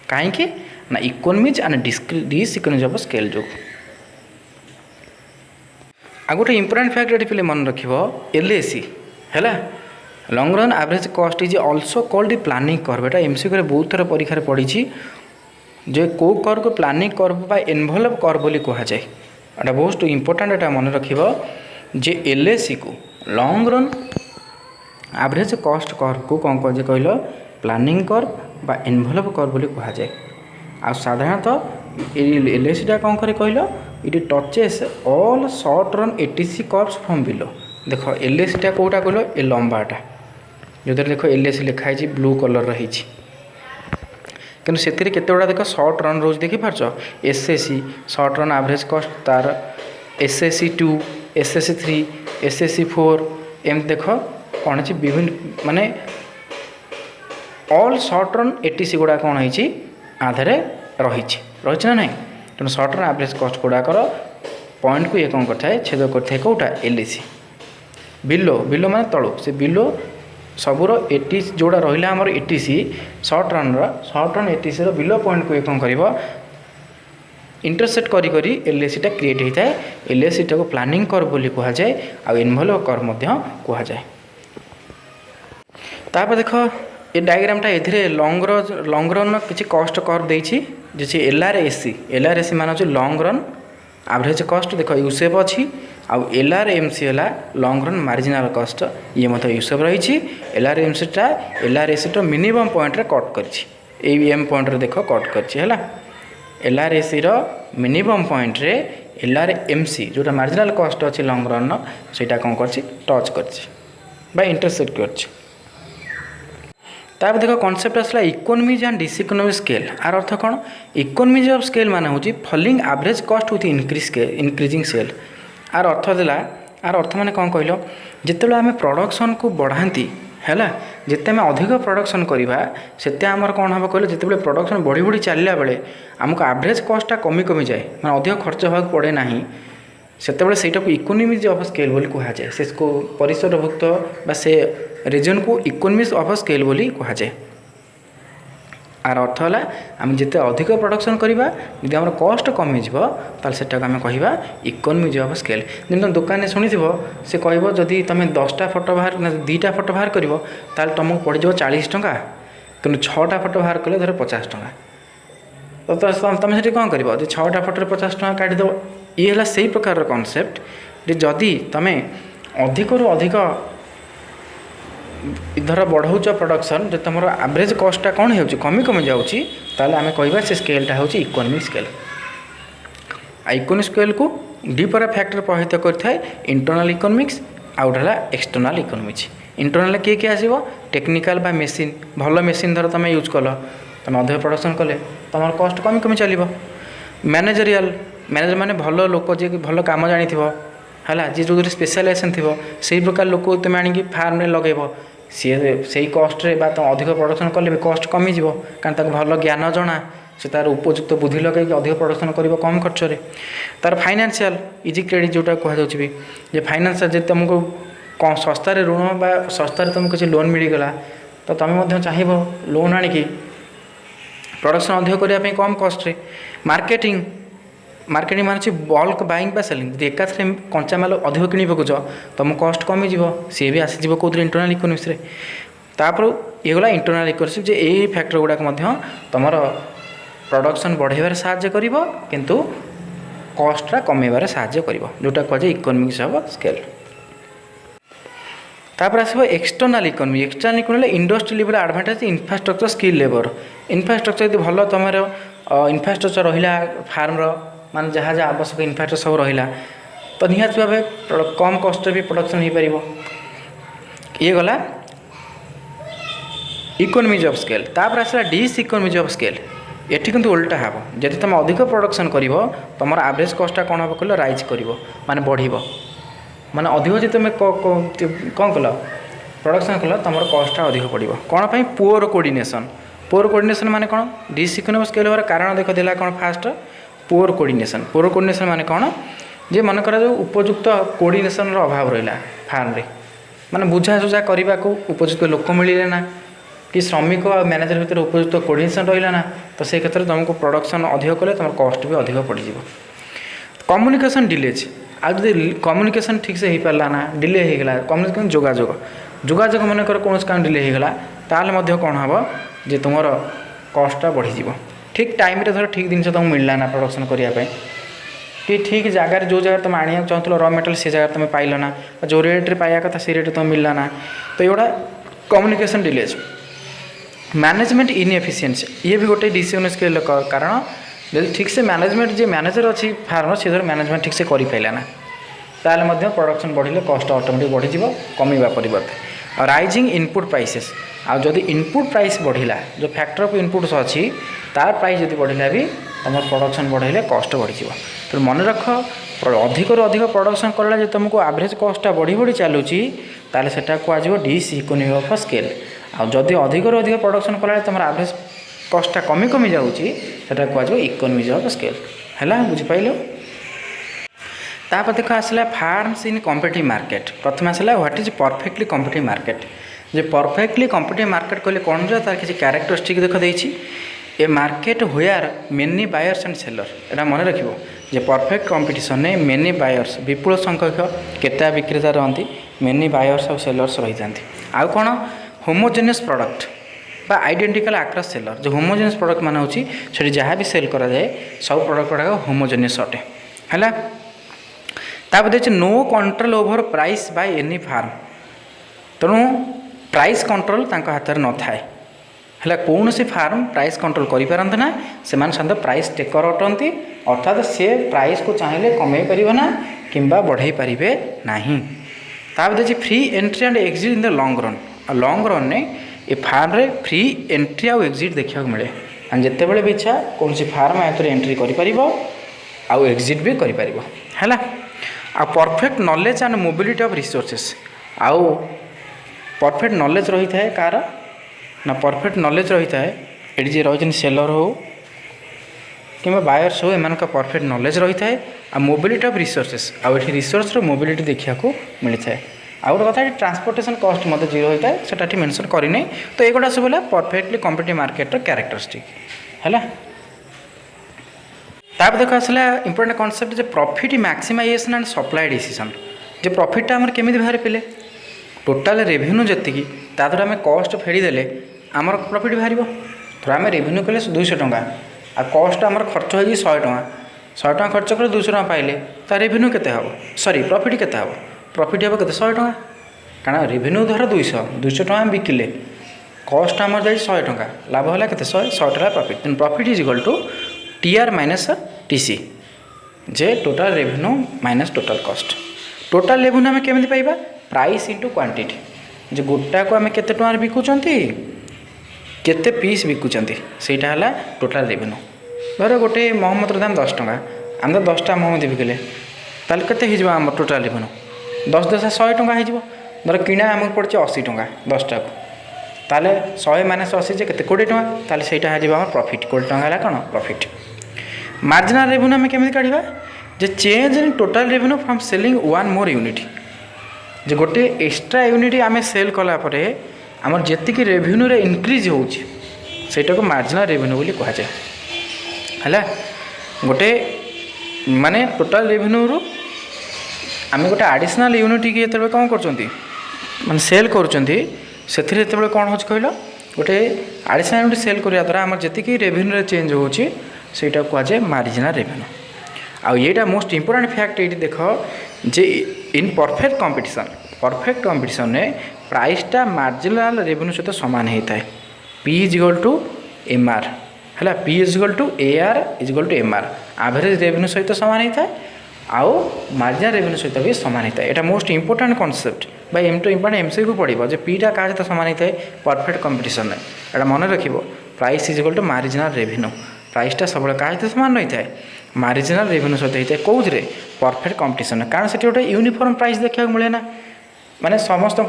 कहीं ना economies and diseconomies of scale जो आ गोटे इंपोर्टेंट फैक्ट ये पे मन रख एल ए सी है लंग रन एवरेज कस्ट is also called planning curve Etah MCQ बहुत थर परीक्षा पड़ी जे को कर्व को प्लानिंग कर्व बा एनवलप कर्व बोली कह जाए एटा बहुत इंपोर्टेंट एटा मन रख जे एल ए सी को lung run average cost curve को कौन कह कहल प्लानिंग कर्व बा एनवलप कर्व बोली कह जाए आ साधारणतः एल ए सी टा कौन करे कहल it touches all short run ATC curves from below देख एल ए सी टा कौटा कहल ए लंबाटा जो देख एल ए सी लिखाई ब्लू कलर रही कि से केते गुड़ा देख सर्ट रन रोज देखिपार S S C short run average cost तार S S C 2 S S C 3 S S C 4 M देख कौन विभिन्न माने ऑल सर्ट रन एटीसी गुड़ा कौन होती आधे रही ना ना तेणु सर्ट रन एवरेज कस्ट गुड़ाकर पॉइंट को ये कौन करता है छेद करता है कौटा एलएसी बिलो बिलो माने तलू से बिलो सबूर एटी जोड़ा रहा आमर ATC short run ATC below point को ये कौन कर इंटरसेक्ट करी एलएसीटा क्रिएट होता है एलएसीटा को प्लानिंग कर बोली कह जाए आ इनवॉल्व कर कह जाए। तापर देख ये डायग्रामटा ए लॉन्ग रन किसी कस्ट कर देछि जे एलआरएसी मान हो लॉन्ग रन एवरेज कस्ट देख यूसेफ अच्छी आउ एलआरएमसी है लॉन्ग रन मार्जिनाल कस्ट ये मतलब यूसेफ रही एलआरएसी मिनिमम पॉइंट रे कट कर पॉइंट रे देख कट कर एलआरएसी मिनिमम पॉइंट रे एलआरएमसी जोटा मार्जिनाल कस्ट अच्छी लॉन्ग रन सेटा कौन कर टच कर इंटरसेक्ट कर देख कॉन्सेप्ट आसला इकोनॉमीज एंड डिसइकोनॉमी स्केल आर अर्थ कौन इकोनॉमीज ऑफ स्केल मान हूँ फॉलोइंग एवरेज कस्ट विथ इंक्रीजिंग सेल आर अर्थ देला आर अर्थ माने कौन कहल जिते आम प्रोडक्शन को बढ़ाती है जिते आम अधिक प्रोडक्शन करवा से आमर कौन हम कहले जिते प्रोडक्शन बढ़ी बढ़ी चलला बेले आमको एवरेज कस्टा कमी कमी जाए मैं अधिक खर्च होगा पड़े ना से इकोनॉमीज ऑफ स्केल बोली कह जाए से परिसरभुक्त से रीजन को इकोनॉमीज ऑफ स्केल बोली कह जाए आर अर्थ है आम जिते अधिक प्रोडक्शन करवा जब आम कस्ट कमिज से आम कह इकोनॉमीज ऑफ स्केल जब तुम दुकान शुणी से कह जदि तुम 10टा फोटो बाहर 2टा फोटो बाहर कर तुमको पड़ो 40 टंका कि 6टा फोटो बाहर कले धर 50 टंका तो तुम से कौन कर 6टा फोटो 50 टंका काटिदेव ये है से प्रकार कॉन्सेप्ट जदि तुम अधिक रु अधिक धर बढ़ाऊच प्रोडक्शन जो तुम एवरेज कस्टा कौन हो कमी कमी जाऊँगी आम कह से स्केलटा हूँ इकोनॉमिक स्केल इकोनॉमिक स्केल को दीपर फैक्टर प्रभावित करता इंटरनल इकोनॉमिक्स आउट है एक्सटर्नल इकोनॉमिक्स इंटरनल किए किए आसो टेक्निकल बा मेसीन भल मेसीन धर तुम यूज कल तुम अधिक प्रोडक्शन कले तुम कस्ट कमी कमी चलो मैनेजरियल मैनेजर माने भल लोक जी भल कम जानी है जी जो स्पेशलाइजेशन थी से प्रकार लोक तुम आनिक फार्म में लगेब सी से कस्ट्रे तुम अधिक प्रोडक्शन कले भी कस्ट कमिज कारण भल ज्ञान जना से तार उपयुक्त बुद्धि लगे अधिक प्रोडक्शन कर कम खर्च तार फाइनेंशियल इजी क्रेडिट जोटा कहुच्छी भी जे फाइनेंशियल जो तुमको सस्तार ऋण बा सस्तार तुमको किसी लोन मिलगला तो तुम चाहब लोन आणिकी प्रोडक्शन अधिक करने कम कस्ट्रे मार्केटिंग मार्केटिंग माने बल्क बाइंग बा सेलिंग एका कंचा माल अधिक किणी पकुच तुम कस्ट कमिज सी भी आसीज कौन इंटरनल इकोनॉमिक्स रे तापर ये गला इंटरनल इकोनॉमिक्स जे यही फैक्टर गुड़ाक तुम प्रोडक्शन बढ़ाइबार साहाय्य करिवो किंतु कस्टा कमेबार साहाय्य करिवो जोटा कह इकोनॉमिक्स ऑफ स्केल। तापर आसो external economy industry level advantage infrastructure skill labour infrastructure यदि भल तुम इंफ्रास्ट्रक्चर रहा फार्म मान जहाँ जहाँ आवश्यक इंफ्रास्ट्रक्चर सब रहा तो निहाती भाव कम कस्ट भी प्रोडक्शन हो पार ये गला इकोनॉमिज ऑफ स्केल। तापर आसला डिस इकोनॉमिज ऑफ स्केल एटी किंतु उल्टा हम जब तुम अधिक प्रोडक्शन कर तुम एवरेज कस्टा कौन हम कह राइज कर माने बढ़ माने अधिक जो तुम कौन कल प्रोडक्शन कल तुम कस्टा अधिक पड़ो कौन पर पुअर कोऑर्डिनेशन माने कौन डिस इकोनॉमिक स्केल होवार कारण देख देला कौन फास्ट पुअर कोऑर्डिनेशन माने कौन जे मन कर जो उपयुक्त कोऑर्डिनेशन अभाव रहा फार्म रे माने बुझासुझा करने को उपयुक्त लोक मिले ना कि श्रमिक और मैनेजर भितर उपयुक्त कोऑर्डिनेशन रहा ना तो से क्षेत्र में तुमको प्रोडक्शन अधिक कले तुम कस्ट भी अधिक पड़ कम्युनिकेशन डिलेज आज कम्युनिकेशन ठीक से हो पारा ना डिले होगा कम्युनिकेशन जोगाजोग मन कर कौन काम डिले होगा ताल कौन हम जे तुम कस्टा बढ़ी ठीक टाइम धर ठीक जिन तुमको मिलला ना प्रोडक्शन करने कि ठीक जगार जो जगह तुम आने चाहूल र मेटेरियल से जगह तुम पाइल ना जो रेट्रे पाया कथा से रेट तुम मिलला ना तो ये कम्युनिकेशन डिलेज मैनेजमेंट इनएफिशिएंसी ये भी गोटे डिसीजन स्केल कारण जब ठीक से मैनेजमेंट जे मैनेजर अच्छी फार्म से धर मैनेजमेंट ठीक से कर पाइला ना ताल प्रोडक्शन बढ़िले कस्ट ऑटोमेटिक बढ़ी कमिबा परिवर्ते और राइजिंग इनपुट प्राइसेस आदि इनपुट प्राइस बढ़िला जो फैक्टर ऑफ इनपुट्स अच्छी तार प्राइस जब बढ़िला भी तुम प्रोडक्शन बढ़ाइले कस्ट बढ़ी तो मन रख अधिक रू अधिक प्रोडक्शन कला जो तुमको एवरेज कॉस्टा बढ़ी बढ़ी चलुची ताले सेटा कहुआ डिस इकोनॉमी ऑफ स्केल। आ जदि अधिक रू अधिक प्रोडक्शन कला तुम एवरेज कॉस्टा कमी कमी जाऊँगी सेटा कहुआ इकोनॉमी ऑफ स्केल है। बुझिपाल। तापर देख आसला फार्म्स इन कॉम्पिटिटिव मार्केट। प्रथम आसला what is perfectly competitive market. जे परफेक्टली कॉम्पिटिटिव मार्केट कहले कौन जो तार किसी कैरेक्टरिस्टिक देख देछि। ए मार्केट हुआर मेनी बायर्स एंड सेलर एटा मन रखिबो जे परफेक्ट कंपटीशन ने मेनी बायर्स विपुल संख्यक केता विक्रेता रहती मेनी बायर्स और सेलर्स रही जाती। आउ कौन होमोजेनियस प्रोडक्ट बा आइडेंटिकल आक्रस सेलर जो होमोजेनियस प्रोडक्ट मान होची से जहाँ भी सेल करा जाए सब प्रोडक्ट गुड़ाक होमोजेनियस अटे है। तापर देखिए no control over price by any firm. तेणु प्राइस कंट्रोल तांको हाथ में न थाए है। कौन सी फार्म प्राइस कंट्रोल करें ना से साधारण प्राइस टेकर अटंती अर्थात सी प्राइस को चाहिए कमे पार ना कि बढ़ाई पारे ना। तापर देखिए free entry and exit in the long run. Long run ने ये फार्म रे फ्री एंट्री आउ एग्जिट देखा मिले जिते बड़े भी इच्छा कौन सी फार्म आयत एंट्री कर एग्जिट भी कर। आ perfect knowledge and mobility of resources. आउ परफेक्ट नॉलेज रही है कार ना परफेक्ट नॉलेज रही है ये जी रही सेलर हो कि बायर्स हो एम परफेक्ट नॉलेज रही है। आ मोबिलिटी ऑफ रिसोर्सेस आउ ये रिसोर्स मोबिलिटी देखा मिलता है। आउ गोटे कथा ट्रांसपोर्टेशन कॉस्ट मत जीरो होता है सेटा मेंशन करनी। तो ये सब है परफेक्टली कॉम्पिटिटिव मार्केट कैरेक्टरिस्टिक है। ताप देख आसला इंपोर्टेंट कॉन्सेप्ट जे profit maximisation and supply decision. जे प्रॉफिटा आम केमी बाहर पे टोटाल रेवेन्यू जी ताद्वारा आम कस्ट फेरीदेले आमर प्रॉफिट बाहर। थोड़ा आम रेवेन्यू कले 200 टंका आ कस्ट आमर खर्च हो 100 टंका 100 टंका खर्च कले 200 टंका पाइले ता रेवेन्यू केते हम सॉरी प्रॉफिट केते हम प्रॉफिट हम केते 100 टंका कारण रेवेन्यू धर 200 टंका बिकिले कस्ट आमर जाए 100 टंका लाभ है केते 100 टंका profit. Then profit is equal to TR minus TC जे total revenue minus total cost. Total revenue आम केमी पाइबा प्राइस इंटू क्वांटिटी जे गोटा को आम केते टंका बिकुचंती केते पीस बिकुचंती सेटा हला टोटाल रेवेन्यू। धर गोटे मोहम्मद दाम 10 टंका आम 10टा मोहम्मद बिकिले ताल केते हिजबो आम टोटाल रेवेन्यू 10 10 100 टंका हिजबो। धर किणा आमको पड़े 80 टंका 10टा को ताले 100 माइनस 80 जे केते 20 टंका ताले सेटा हिजबो आम प्रॉफिट 20 टंका हला कोन प्रॉफिट। मार्जिनल रेवेन्यू आम केमी काढ़ा जे change in total revenue from selling one more unit. जे गोटे एक्स्ट्रा यूनिट आम सेल कलापर आमर जी रेवेन्यू रे इनक्रीज होटा को मार्जिनल रेवेन्यू बोली कहुए है। गोटे माने टोटाल रेवेन्यू रू आम गोटे एडिशनल यूनिट की जो कौन कर सेल कर कौन हो कहल गोटे एडिशनल यूनिट सेल करने द्वारा आम जी रेवेन्यू रे चेंज होची सेटा कहुए मार्जिनल रेवेन्यू। आउ येटा मोस्ट इंपोर्टेंट फैक्ट ये देख जे इन परफेक्ट कंपटीशन ने प्राइसटा मार्जिनल रेवेन्यू सहित सामान होता है। P is equal to M R है P is equal to A R is equal to M R average revenue सहित सामान होता है आउ मार्जिनल रेवेन्यू सहित भी सामान होता है। यहाँ मोस्ट इंपोर्टेंट कॉन्सेप्ट भाई एम टू इंपोर्टेंट एमसी को पड़ो जो पीटा क्या सहित सामान होता है परफेक्ट कंपटीशन में यहाँ मन रखिए price is equal to marginal revenue. प्राइसटा सब क्या सहित सामान रही है मार्जिनल रेवेन्यू सहित होता है कौन परफेक्ट कंपटीशन कारण से गोटे यूनिफॉर्म प्राइस देखा मिले ना माने समस्त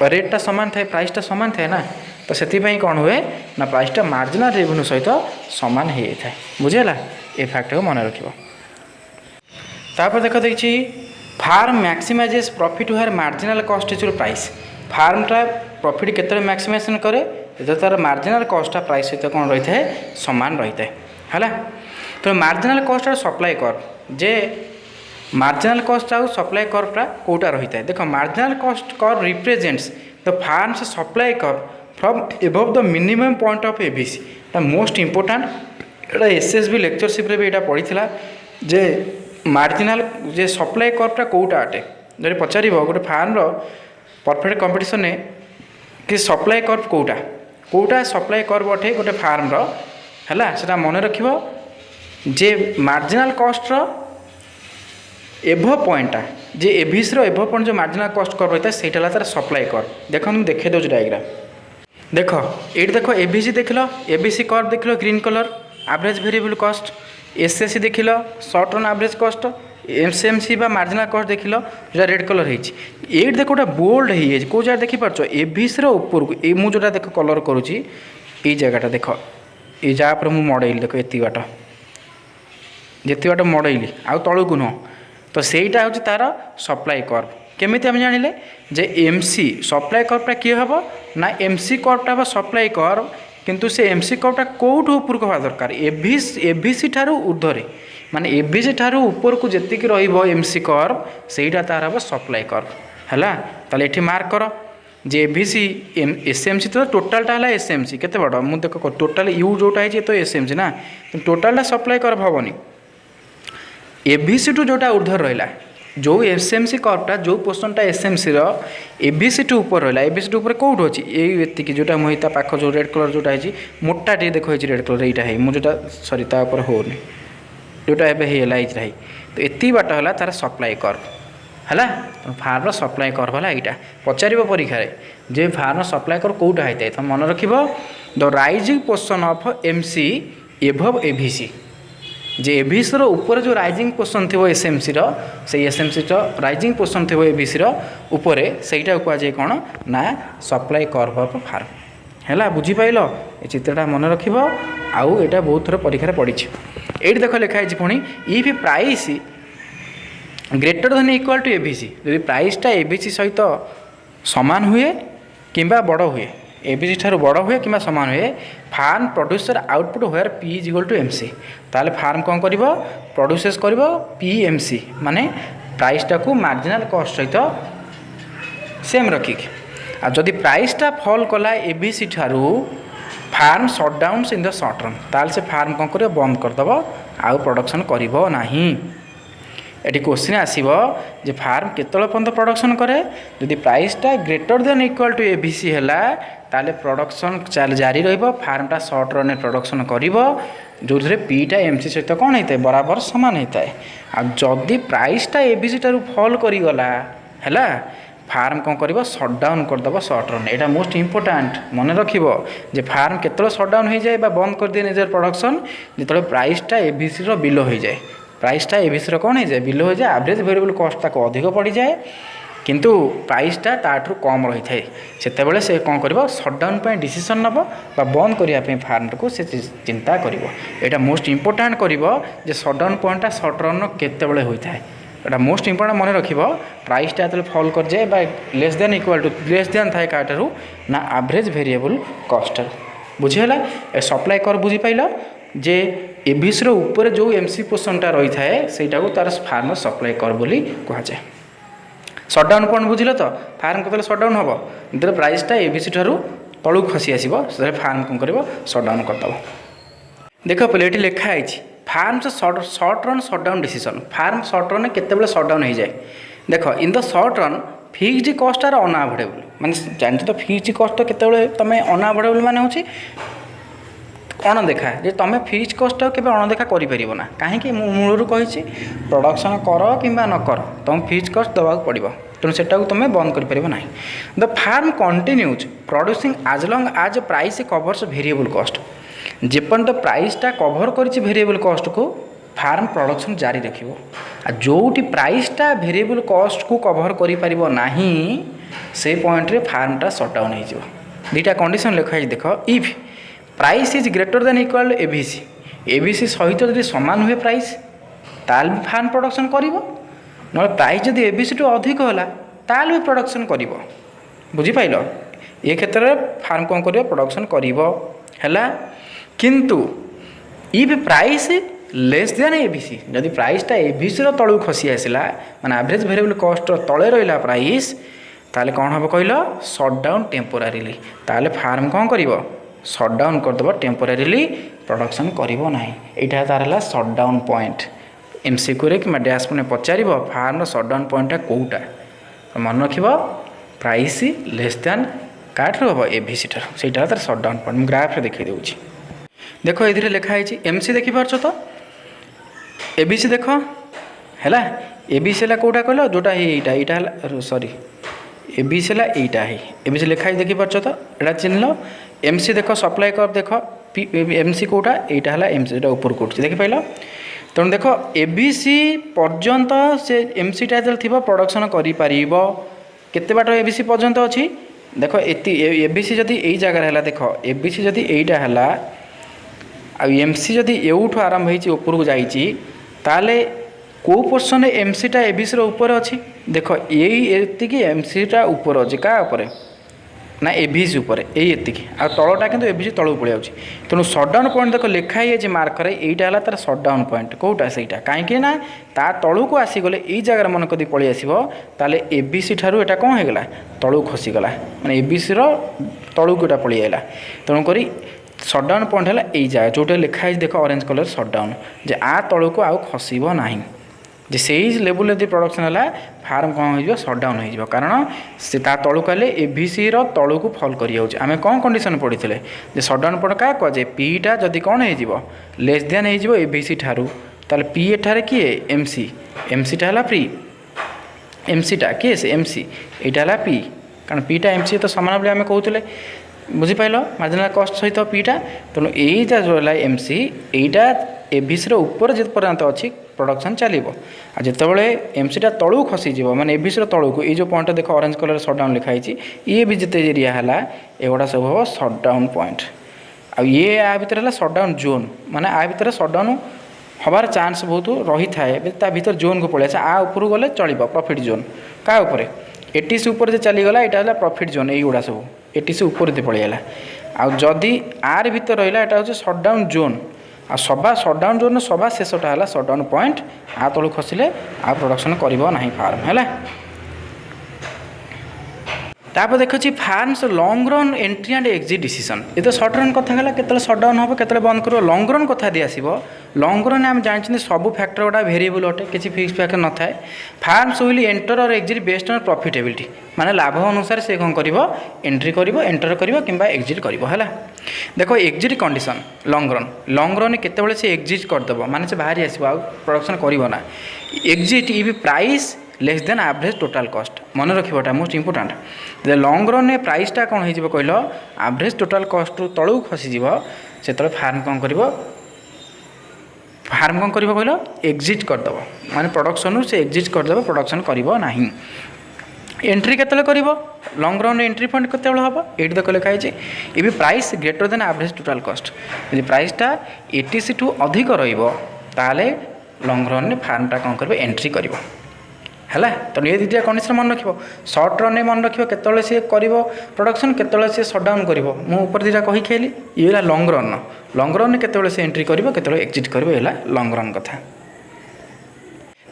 रेटा सामान थाए प्राइसटा सामान थाए ना तो से कौन हुए ना प्राइसटा मार्जिनल रेवेन्यू सहित सामान हो जाए बुझेगा ये फैक्ट को मन रखिए। तापर देख देखिए firm maximizes profit where marginal cost is price. फार्मटा प्रॉफिट केते मैक्सिमाइजेशन करे जो तार मार्जिनल कॉस्टा प्राइस सहित कौन रही है सामान रही है। तो मार्जिनल कॉस्ट और सप्लाई कर जे मार्जिनल कॉस्ट आउ सप्लाई कर्वटा कौटा रही है देख मार्जिनल कॉस्ट कर रिप्रेजेंट्स द फार्म्स सप्लाई कर from above the minimum point of ABC. Most important Etah SSB lectureship रे भी एटा पढ़ीला जे मार्जिनल जे सप्लाई कर्वटा कौटा अटे जब पचार गोटे फार्म परफेक्ट कंपटीशन ने कि सप्लाई कर्व कौटा कौटा सप्लाई कर्व अटे गोटे फार्म है सेटा मन रखिबो जे मार्जिनल कॉस्ट एभव पॉइंटा जे एबीसी एभव पॉइंट जो मार्जिनल कॉस्ट कर रही है सहीटा तार सप्लाई कर देख मुझे देखे दूसरी डायग्राम देख ये देख एबीसी देख लो एबीसी कर्व देख लो green colour average variable cost SAC देख लो short run average cost SMC बा मार्जिनाल कस्ट देख लो जो रेड कलर होती ये देख गोटे बोल्ड हो कौ जगह देखिपार एभिसी ऊपर को ये मुझे देख कलर करुँची ये जगहटा देख ये जहाँ पर मुझे मड़ेली देख ये बाट जिते बाट मड़ेली आउ तलू नुह तो सहीटा हूँ तार सप्लाई कर्व केमिति आम जानिले जे एमसी सप्लाई कर्वटा किए हम ना एमसी कर्वटा हम सप्लाई कर्व किंतु से एमसी कर्वटा कौटू ऊपर को हवा दरकार एभिसी ठारू ऊर्ध्वे माने एभिसी ठारू ऊपर को जेतिक रहिबो एमसी कर्व सेटा तार हम सप्लाई कर्व हैला ताले एठी मार्क कर जे एभिसी एसएमसी तो टोटालटा है एसएमसी केते बड़ मु देख टोटाल यू जोटा है तो एसएमसी ना टोटालटा सप्लाई कर्व हेनी एभिसी टू जोटा ऊर्ध्व रहा जो एसएमसी कर्वटा जो पोर्शनटा एसएमसी एभिसी टू ऊपर रहा एभिसी टू ऊपर कौट अच्छी ये जोटा मुझे पाख जो रेड कलर जोटा है मोटा टे देख रेड कलर यहाँ है मुझे सरी तापर होनी जोटा एवं है तो एति बाट है तार सप्लाई कर्व है फार्म सप्लाई कर्व है यहाँ पचार परीक्षा जे फार्म सप्लाई कर्व कौटा होता है तो मन रख the rising portion of MC above AVC जे एभिसी ऊपर जो राइजिंग पोर्शन थी एसएमसी से एसएमसी राइजिंग पोर्शन थी एभिसी ऊपर सहीटा कहुए कौन ना सप्लाई कर्व ऑफ फार्म है बुझीपाल ये चित्रटा मन रख आउ यहाँ बहुत थर परीक्षा पड़ी ये देख लिखाई पुणी if price greater than equal to AVC यदि प्राइसटा एभिसी सहित सामान हुए किंबा बड़ हुए एभिसी ठार बड़ हुए कि सामान हुए firm producer output where P is equal to MC ताले फार्म कौन कर प्रोड्यूसेस कर पीएमसी माने प्राइसटा को मार्जिनाल कॉस्ट सहित सेम रखिक आ जदि प्राइसटा फॉल कला एभिसी ठारू firm shut down in the short run ताले से फार्म कौन कर बंद करदेव आउ प्रोडक्शन करिवो नाही एटी क्वेश्चन आसीबो जे फार्म केतल पर्यंत प्रोडक्शन करे यदि प्राइसटा ग्रेटर देन इक्वल टू एभिसी हैला ताले प्रोडक्शन चाल जारी रहिबो फार्मटा शॉर्ट रन प्रोडक्शन करिवो जो पीटा एमसी सहित कौन होता है बराबर सामान होता है आ जदि प्राइसटा एभिसी ठारू फॉल करिगला हैला फार्म कौन कर शटडाउन करदेव शॉर्ट रन यहाँ मोस्ट इंपोर्टाट मन रखिबो जे फार्म केतल शटडाउन हो जाए बंद कर दिए निजर प्रोडक्शन जिते प्राइसटा एभिसी बिलो हो जाए प्राइसटा एभिसी कौन हो जाए बिलो हो जाए एवरेज वेरिएबल कॉस्ट ताको अधिक पड़ जाए किंतु प्राइसटा ताठू कम रही है सेतेबेले से कौन कर शटडाउन पर डिसीजन नब बंद करने फार्म को से चिंता कर यहाँ मोस्ट इंपोर्टाट कर शटडाउन पॉइंटा शॉर्ट रन केतेबेले होता है यहाँ मोस्ट इंपोर्टाट मन रख प्राइसटा जो फॉल कर जाए less than equal to less than थाए काठारू ना एवरेज वेरिएबल कॉस्ट बुझीगला सप्लाई कर बुझीपाल जे एभिसी ऊपर जो एमसी पोर्शनटा रही है सहीटा को तार फार्म सप्लाई कर बोली कहुए शटडाउन पॉइंट बुझिल तो फार्म केतले शटडाउन हम जो प्राइसटा एभिसी ठारू तलू खसी आसो से फार्म कौन कर शटडाउन करदेव देख पे ये लिखाई फार्म से short run shutdown decision firm short run केतेबेले शटडाउन हो जाए देख in the short run fixed cost are unavoidable माने जानते तो फिक्स्ड कॉस्ट तो केतेबेले तुम अनअवोइडेबल माने होची अणदेखा जे तुम फिक्स्ड कॉस्ट के अणदेखा कर ना कहीं मूलर कही प्रोडक्शन कर कि न कर तुम फिक्स्ड कॉस्ट देवा पड़ो तेणु से तुम बंद कर ना the firm continues producing as long as price covers variable cost जेपर्यंत प्राइसटा कभर कर वेरिएबल कॉस्ट को फार्म प्रोडक्शन जारी रखिबो आ जोटी प्राइसटा वेरिएबल कॉस्ट को कभर कर से पॉइंट रे फार्मटा शटडाउन हो दुईटा कंडीशन लिखाई देख if price is greater than equal to AVC AVC सहित जब सामान हुए प्राइस ताल भी फार्म प्रोडक्शन कर ना प्राइस जब एभिसी टू अधिक है ताल भी प्रोडक्शन कर बुझीपाल ये क्षेत्र में फार्म कौन कर प्रोडक्शन करला किंतु इफ प्राइस लेस देन एभिसी जदि प्राइसटा एभिसी तलू खसी आसला माने एवरेज वेरिएबल कॉस्ट तले रहा प्राइस ताले कौन हम कहल शटडाउन टेम्पोरारीली ताले फार्म कौन कर शटडाउन करदेव टेम्पोरारीली प्रोडक्शन करिवो नाही एटा तार है शटडाउन पॉइंट एमसीक्यू रे कि डैश में पचार फार्म शटडाउन पॉइंटा कौटा मन रख प्राइस लेस देन काट्रु हम एभिसी ठार से तार शटडाउन पॉइंट ग्राफ देखी दूँ देख ये लिखाई एमसी देखिपार तो एबिसी देख है एबिसी है कौटा कहल जोटा यहाँ सॉरी एबिसी है यहाँ है एबिसी लिखाई देखिपार तो यहाँ चिन्ह एमसी देख सप्लाई कर देख एमसी कौटा यहाँ है एमसी जो ऊपर को देखिपाल तेणु देख एबीसी पर्यंत से एमसीटा जो थी प्रोडक्शन करते बाट एबीसी पर्यंत अच्छी देख एबीसी जदि यही जगार है देख एबीसी जदि यहीटा है एमसी जदि एवठू आरंभ होपर को जाइए कौ पोर्सन एमसीटा एबीसी ऊपर अच्छी देख यही एमसीटा ऊपर अच्छे क्या ना एबीसी उपर ये आ तलटा कि एबीसी तलू पड़े जाऊँगी तेणु सटडाउन पॉइंट देख लिखाई है मार्कर यहीटा है तार सटडाउन पॉइंट कौटा से कहीं ना ता तलू को आसीगले यही जगार मन कदी पलि आसो ताले एबीसी ठारू एटा कौन होगा तलू खसीगला माने एबीसी तलू को पलि आला तेणुक सटडाउन पॉइंट है यही जगह जोटा लिखाई देख ऑरेंज कलर सटडाउन जे आ तलू को आउ खसब ना जे से लेवल यदि प्रोडक्शन है फार्म कौन हो सटडाउन हो कारण से तलू कले एबीसी तलू को फल कर आम कौन कंडीशन पढ़ी जे सटडाउन पॉइंट क्या कहुए पीटा जदि कौन हो लेस देन हो एबीसी ठारू ताले पी एठार किए एमसी एमसीटा है प्री एमसीटा किए से एमसी यहाँ है पी कारण पीटा एमसी तो सामान बोली आम कहते बुझीपाल मार्जिनाल कस्ट सहित पीटा तेणु यहीटा जो है एमसी यहीटा एबीसी ऊपर जित पर्यंत अच्छी प्रोडक्शन चलो जितेबाला एमसीटा तलू खसीज माने एबीसी तलू को ये जो पॉइंट देख ऑरेंज कलर सटडाउन लिखाई ये भी जिते एरिया है एगुड़ा सब हम सटडाउन पॉइंट आ ये आ भितर है सटडाउन जोन माने आ भितर सटडाउन हबार चांस बहुत रही था भीतर जोन को पलि आ ऊपर गले चलो प्रॉफिट जोन क्या उपर एटीसी ऊपर जो चलीगला यहाँ है प्रॉफिट जोन यहीगुड़ा सब एटीसी ऊपर पलैला आदि आर भीतर रहा यहाँ हूँ सटडाउन जोन आ सभा सटडाउन जोन सभा शेषटा है सटडाउन पॉइंट आ तलू खसिले आ प्रोडक्शन करना फार्म है तापर देखिए farms long run entry and exit decision ये तो सर्ट रन कथा है केतले सटडाउन हम केतले बंद कर लॉन्ग रन कथा दी आसो लॉन्ग रन आम जानते सब फैक्टर गुड़ा वेरिएबल अटे किसी फिक्स फैक्टर न थाए फार्म्स विल एंटर और एग्जिट बेस्ड ऑन प्रॉफिटेबिलिटी माने लाभ अनुसार से कौन कर एंट्री कर एंटर कर एग्जिट कर देखो एग्जिट कंडीशन लॉन्ग रन केतबेले से एग्जिट करदेव माने से बाहरी आसो प्रोडक्शन करना एग्जिट ये भी price less than average total cost मन रखा मोस्ट इंपोर्टाट लॉन्ग रन में प्राइसटा कौन हो कहल एवरेज टोटाल कॉस्ट रू तलू खसीज से फार्म कौन कर फार्म कौन कर कहल एग्जिट करदेव माने प्रोडक्शन से एग्जिट करदेव प्रोडक्शन करना एंट्री केतले कर लॉन्ग रन एंट्री पॉइंट केत हम ये देख लिखाई ये भी price greater then average total cost यदि प्राइसटा एटीसी ठू अधिक रही लॉन्ग रन में फार्मटा कौन कर एंट्री कर है तो ये दुटा कंडीशन मन रख सर्ट रन में मन रख केतले सी कर प्रोडक्शन केतले सी सटडाउन कर ऊपर दुटा कही खेली ये लॉन्ग रन केतले से एंट्री कर केतले एग्जिट कर लॉन्ग रन कथा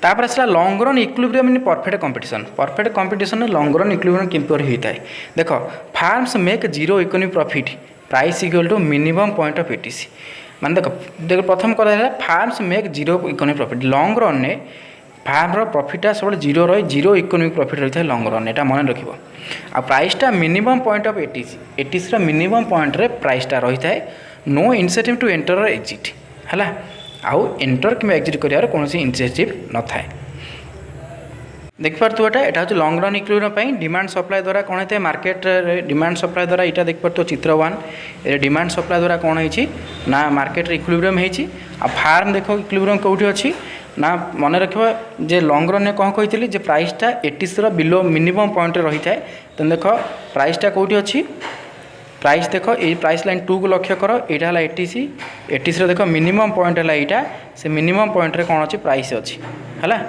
तापर आसला long run equilibrium in perfect competition long run equilibrium किपर होता है देख firms make zero economic profit price equal to minimum point of ATC माने देख प्रथम कथा है firms make zero economic profit long run में फार्म प्रॉफिटा सब जीरो रही जीरो इकोनॉमिक प्रॉफिट रही है लॉन्ग रन यहाँ मन रख आ प्राइसटा minimum point of ATC minimum point रे प्राइसटा रही है नो इनसेटिव टू एंटर और एग्जिट है आउ एंटर कि एग्जिट कर कौन इनसेटिव न थाए देखिपार यहाँ हूँ long run equilibrium demand supply द्वारा कौन होता है मार्केट डिमांड सप्लाई द्वारा यहाँ देखिए चित्र 1 डिमांड सप्लाई द्वारा कौन होती ना मार्केट इक्विलिब्रियम होती आ फार्म देख इक्विलिब्रियम कौटी अच्छी ना मन रखा जे लॉन्ग रन में कौन कही जे प्राइसटा एटीसी बिलो मिनिमम पॉइंट रही है तो देख प्राइसटा कौटी अच्छी प्राइस देख ये प्राइस लाइन 2 को लक्ष्य कर यहाँ है एटीसी देख मिनिमम पॉइंट है यहाँ से मिनिमम पॉइंट रे कौन अच्छी प्राइस अच्छी है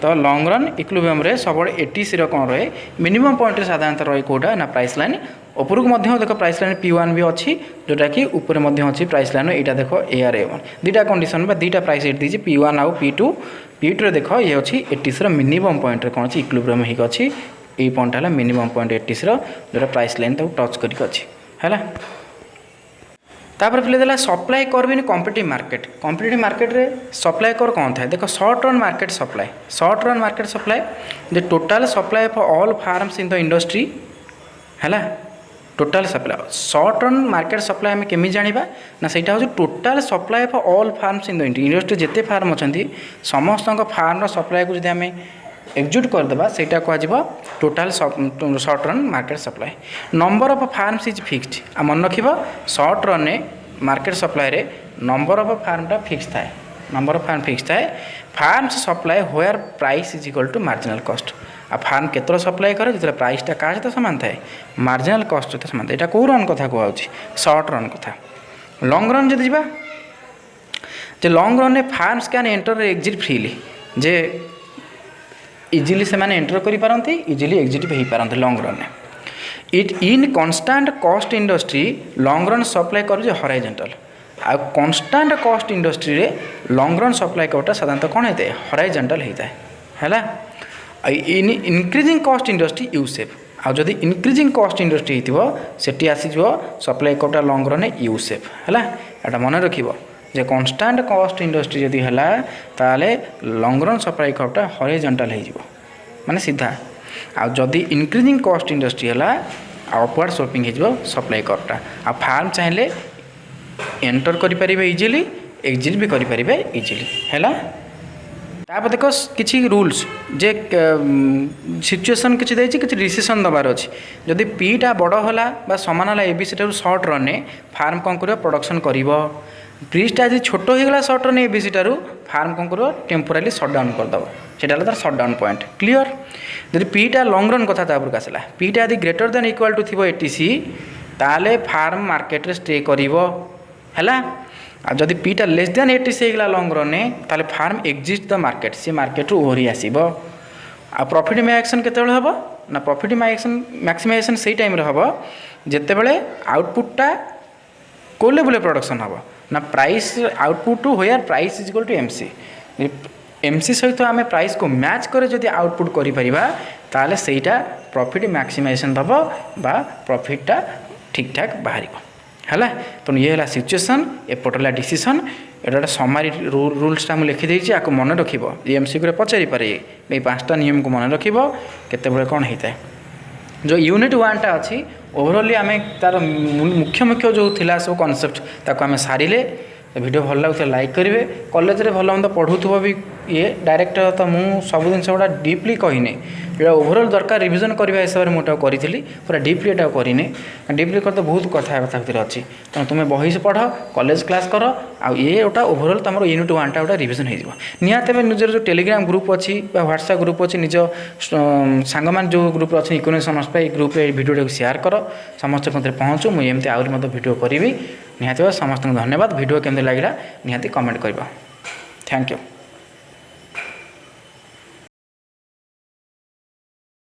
तो लॉन्ग रन इक्विलिब्रियम रे सब एटीसी कौन रहे मिनिमम पॉइंट रे साधारणतः रही कौटा ना प्राइस लाइन उपरक देख प्राइस लाइन P1 भी अच्छी जोटा कि ऊपर अच्छी प्राइस लाइन यहाँ देख AR1 दुटा कंडीशन दुटा प्राइस रेट दीजिए P1 आउ P2 देख ये अच्छी एटीसी मिनिमम पॉइंट रे कौन अच्छी इक्विलिब्रियम होगी अच्छी ये पॉइंट है मिनिमम पॉइंट एटीसी जोटा प्राइस लाइन टच करके अच्छी है तापर फिर देला supply curve in competitive market रे सप्लाई कर्व कौन था देखो short run market supply the total supply of all firms in the industry है total supply short run market supply आम केमी जाना ना से total supply of all firms in the industry जिते फार्म अच्छा समस्त फार्म सप्लाई को आम एग्जिट करदे से कह total short run market supply number of firms is fixed आ मन रख शॉर्ट रन मार्केट सप्लाई रे नंबर ऑफ फार्मटा फिक्स थाए नंबर ऑफ फार्म फिक्स थाए फार्म्स सप्लाई होयर price is equal to marginal cost आ फार्म केतरा सप्लाई करे जो प्राइसटा क्या सहित सामान थाए मार्जिनल कॉस्ट सहित सामान थाए। यहाँ कौ रन कथा कहुच्छी सर्ट रन कथा। लंग रन जब जा लंग रन में firms can enter exit freely जे इजिली से माने एंटर करि पारंती इजिली एग्जिट भी पारंती लंग रन में। It in constant cost industry long run supply कर हॉरिजॉन्टल आ कन्स्टांट कॉस्ट इंडस्ट्री रे लंग रन सप्लाई करटा साधारणतः कौन होता है हॉरिजॉन्टल होता है in increasing cost industry U shape आ जदि इंक्रीजिंग कॉस्ट इंडस्ट्री होइतिबो सेठी आसीजो सप्लाई करटा लंग रन यू सेफ है एटा मन रखिबो जे कन्स्टांट कॉस्ट इंडस्ट्री जदि है ताले लंग रन सप्लाई करटा हॉरिजॉन्टल हो माने सीधा आ जदि इंक्रीजिंग कॉस्ट इंडस्ट्री है अपवर्ड स्लोपिंग हो सप्लाई करटा आ फार्म चाहिए एंटर करें इजिली एग्जिट भी करें इजिली है। तापर देख किसी रूल्स जे सिचुएसन किसी किसी डिसीजन दबार अच्छी जदि पीटा बड़ है सामान है A B C short run firm कौन कर प्रोडक्शन कर ब्रिजटा यदि छोट हो गला short run A B C firm कौन कर टेम्पोराली सटडाउन करदेव से तार सटडाउन पॉइंट क्लीयर। जदि पीटा लंग रन कथा तापर आसला पीटा यदि greater than equal to the ATC ताले फार्म मार्केट रे स्टे करिवो हैला आ जदि पीटा लेस देन एटीसी होगा लंग रन ताले फार्म एग्जिट द मार्केट सी मार्केट रू ओहरी आसीबो आ प्रॉफिट मैक्सिमाइजेशन केतेबेले हबो ना प्रॉफिट मैक्सिमाइजेशन सही टाइम रे हबो जेतेबेले आउटपुटटा को लेवल प्रोडक्शन हबो ना price output to where price is equal to MC MC सहित आम प्राइस को मैच करे जदि आउटपुट करि परिबा ताले सेटा प्रॉफिट मैक्सिमाइजेशन दबो बा प्रॉफिटटा ठीक ठाक बाहरिबो है। तो ये है सिचुएसन एपटला डिसीजन एटा समारी रूल्सटा मुझे लिखिदी आपको मन रख एमसीक्यू पचारि पारे ये 5टा नियम को मन रख केते कौन होता है। जो यूनिट 1टा अच्छी ओवरअली आम तार मुख्य मुख्य जो थिला सब कॉन्सेप्ट ताको आम सारिले वीडियो भल लगे लाइक करेंगे कॉलेज रे भल मंद पढ़ुव भी ये डायरेक्ट तो मुझ सब जिन गुड़ा डीपली कहनी जो ओवरअल दरकार रिविजन करने हिसाब से मुझे करी पूरा डीपली एटा करनी डीपली कर तो बहुत कथा भर अच्छी तेनाली तुम्हें बही से पढ़ कॉलेज क्लास कर आटा ओवरअल तुम यूनिट 1टा गोटा रिविजन हो निहत निजर जो टेलीग्राम ग्रुप अच्छी व्हाट्सएप ग्रुप अच्छी निज सांग मान जो ग्रुप अच्छे इकोनॉमिक्स समस्त ग्रुप भिडियो शेयर कर समस्त पहुँचू मुझे एमती आहरी भिडियो करी निहत समस्त धन्यवाद वीडियो केमती लगे निहत कमेंट करवा थैंक यू।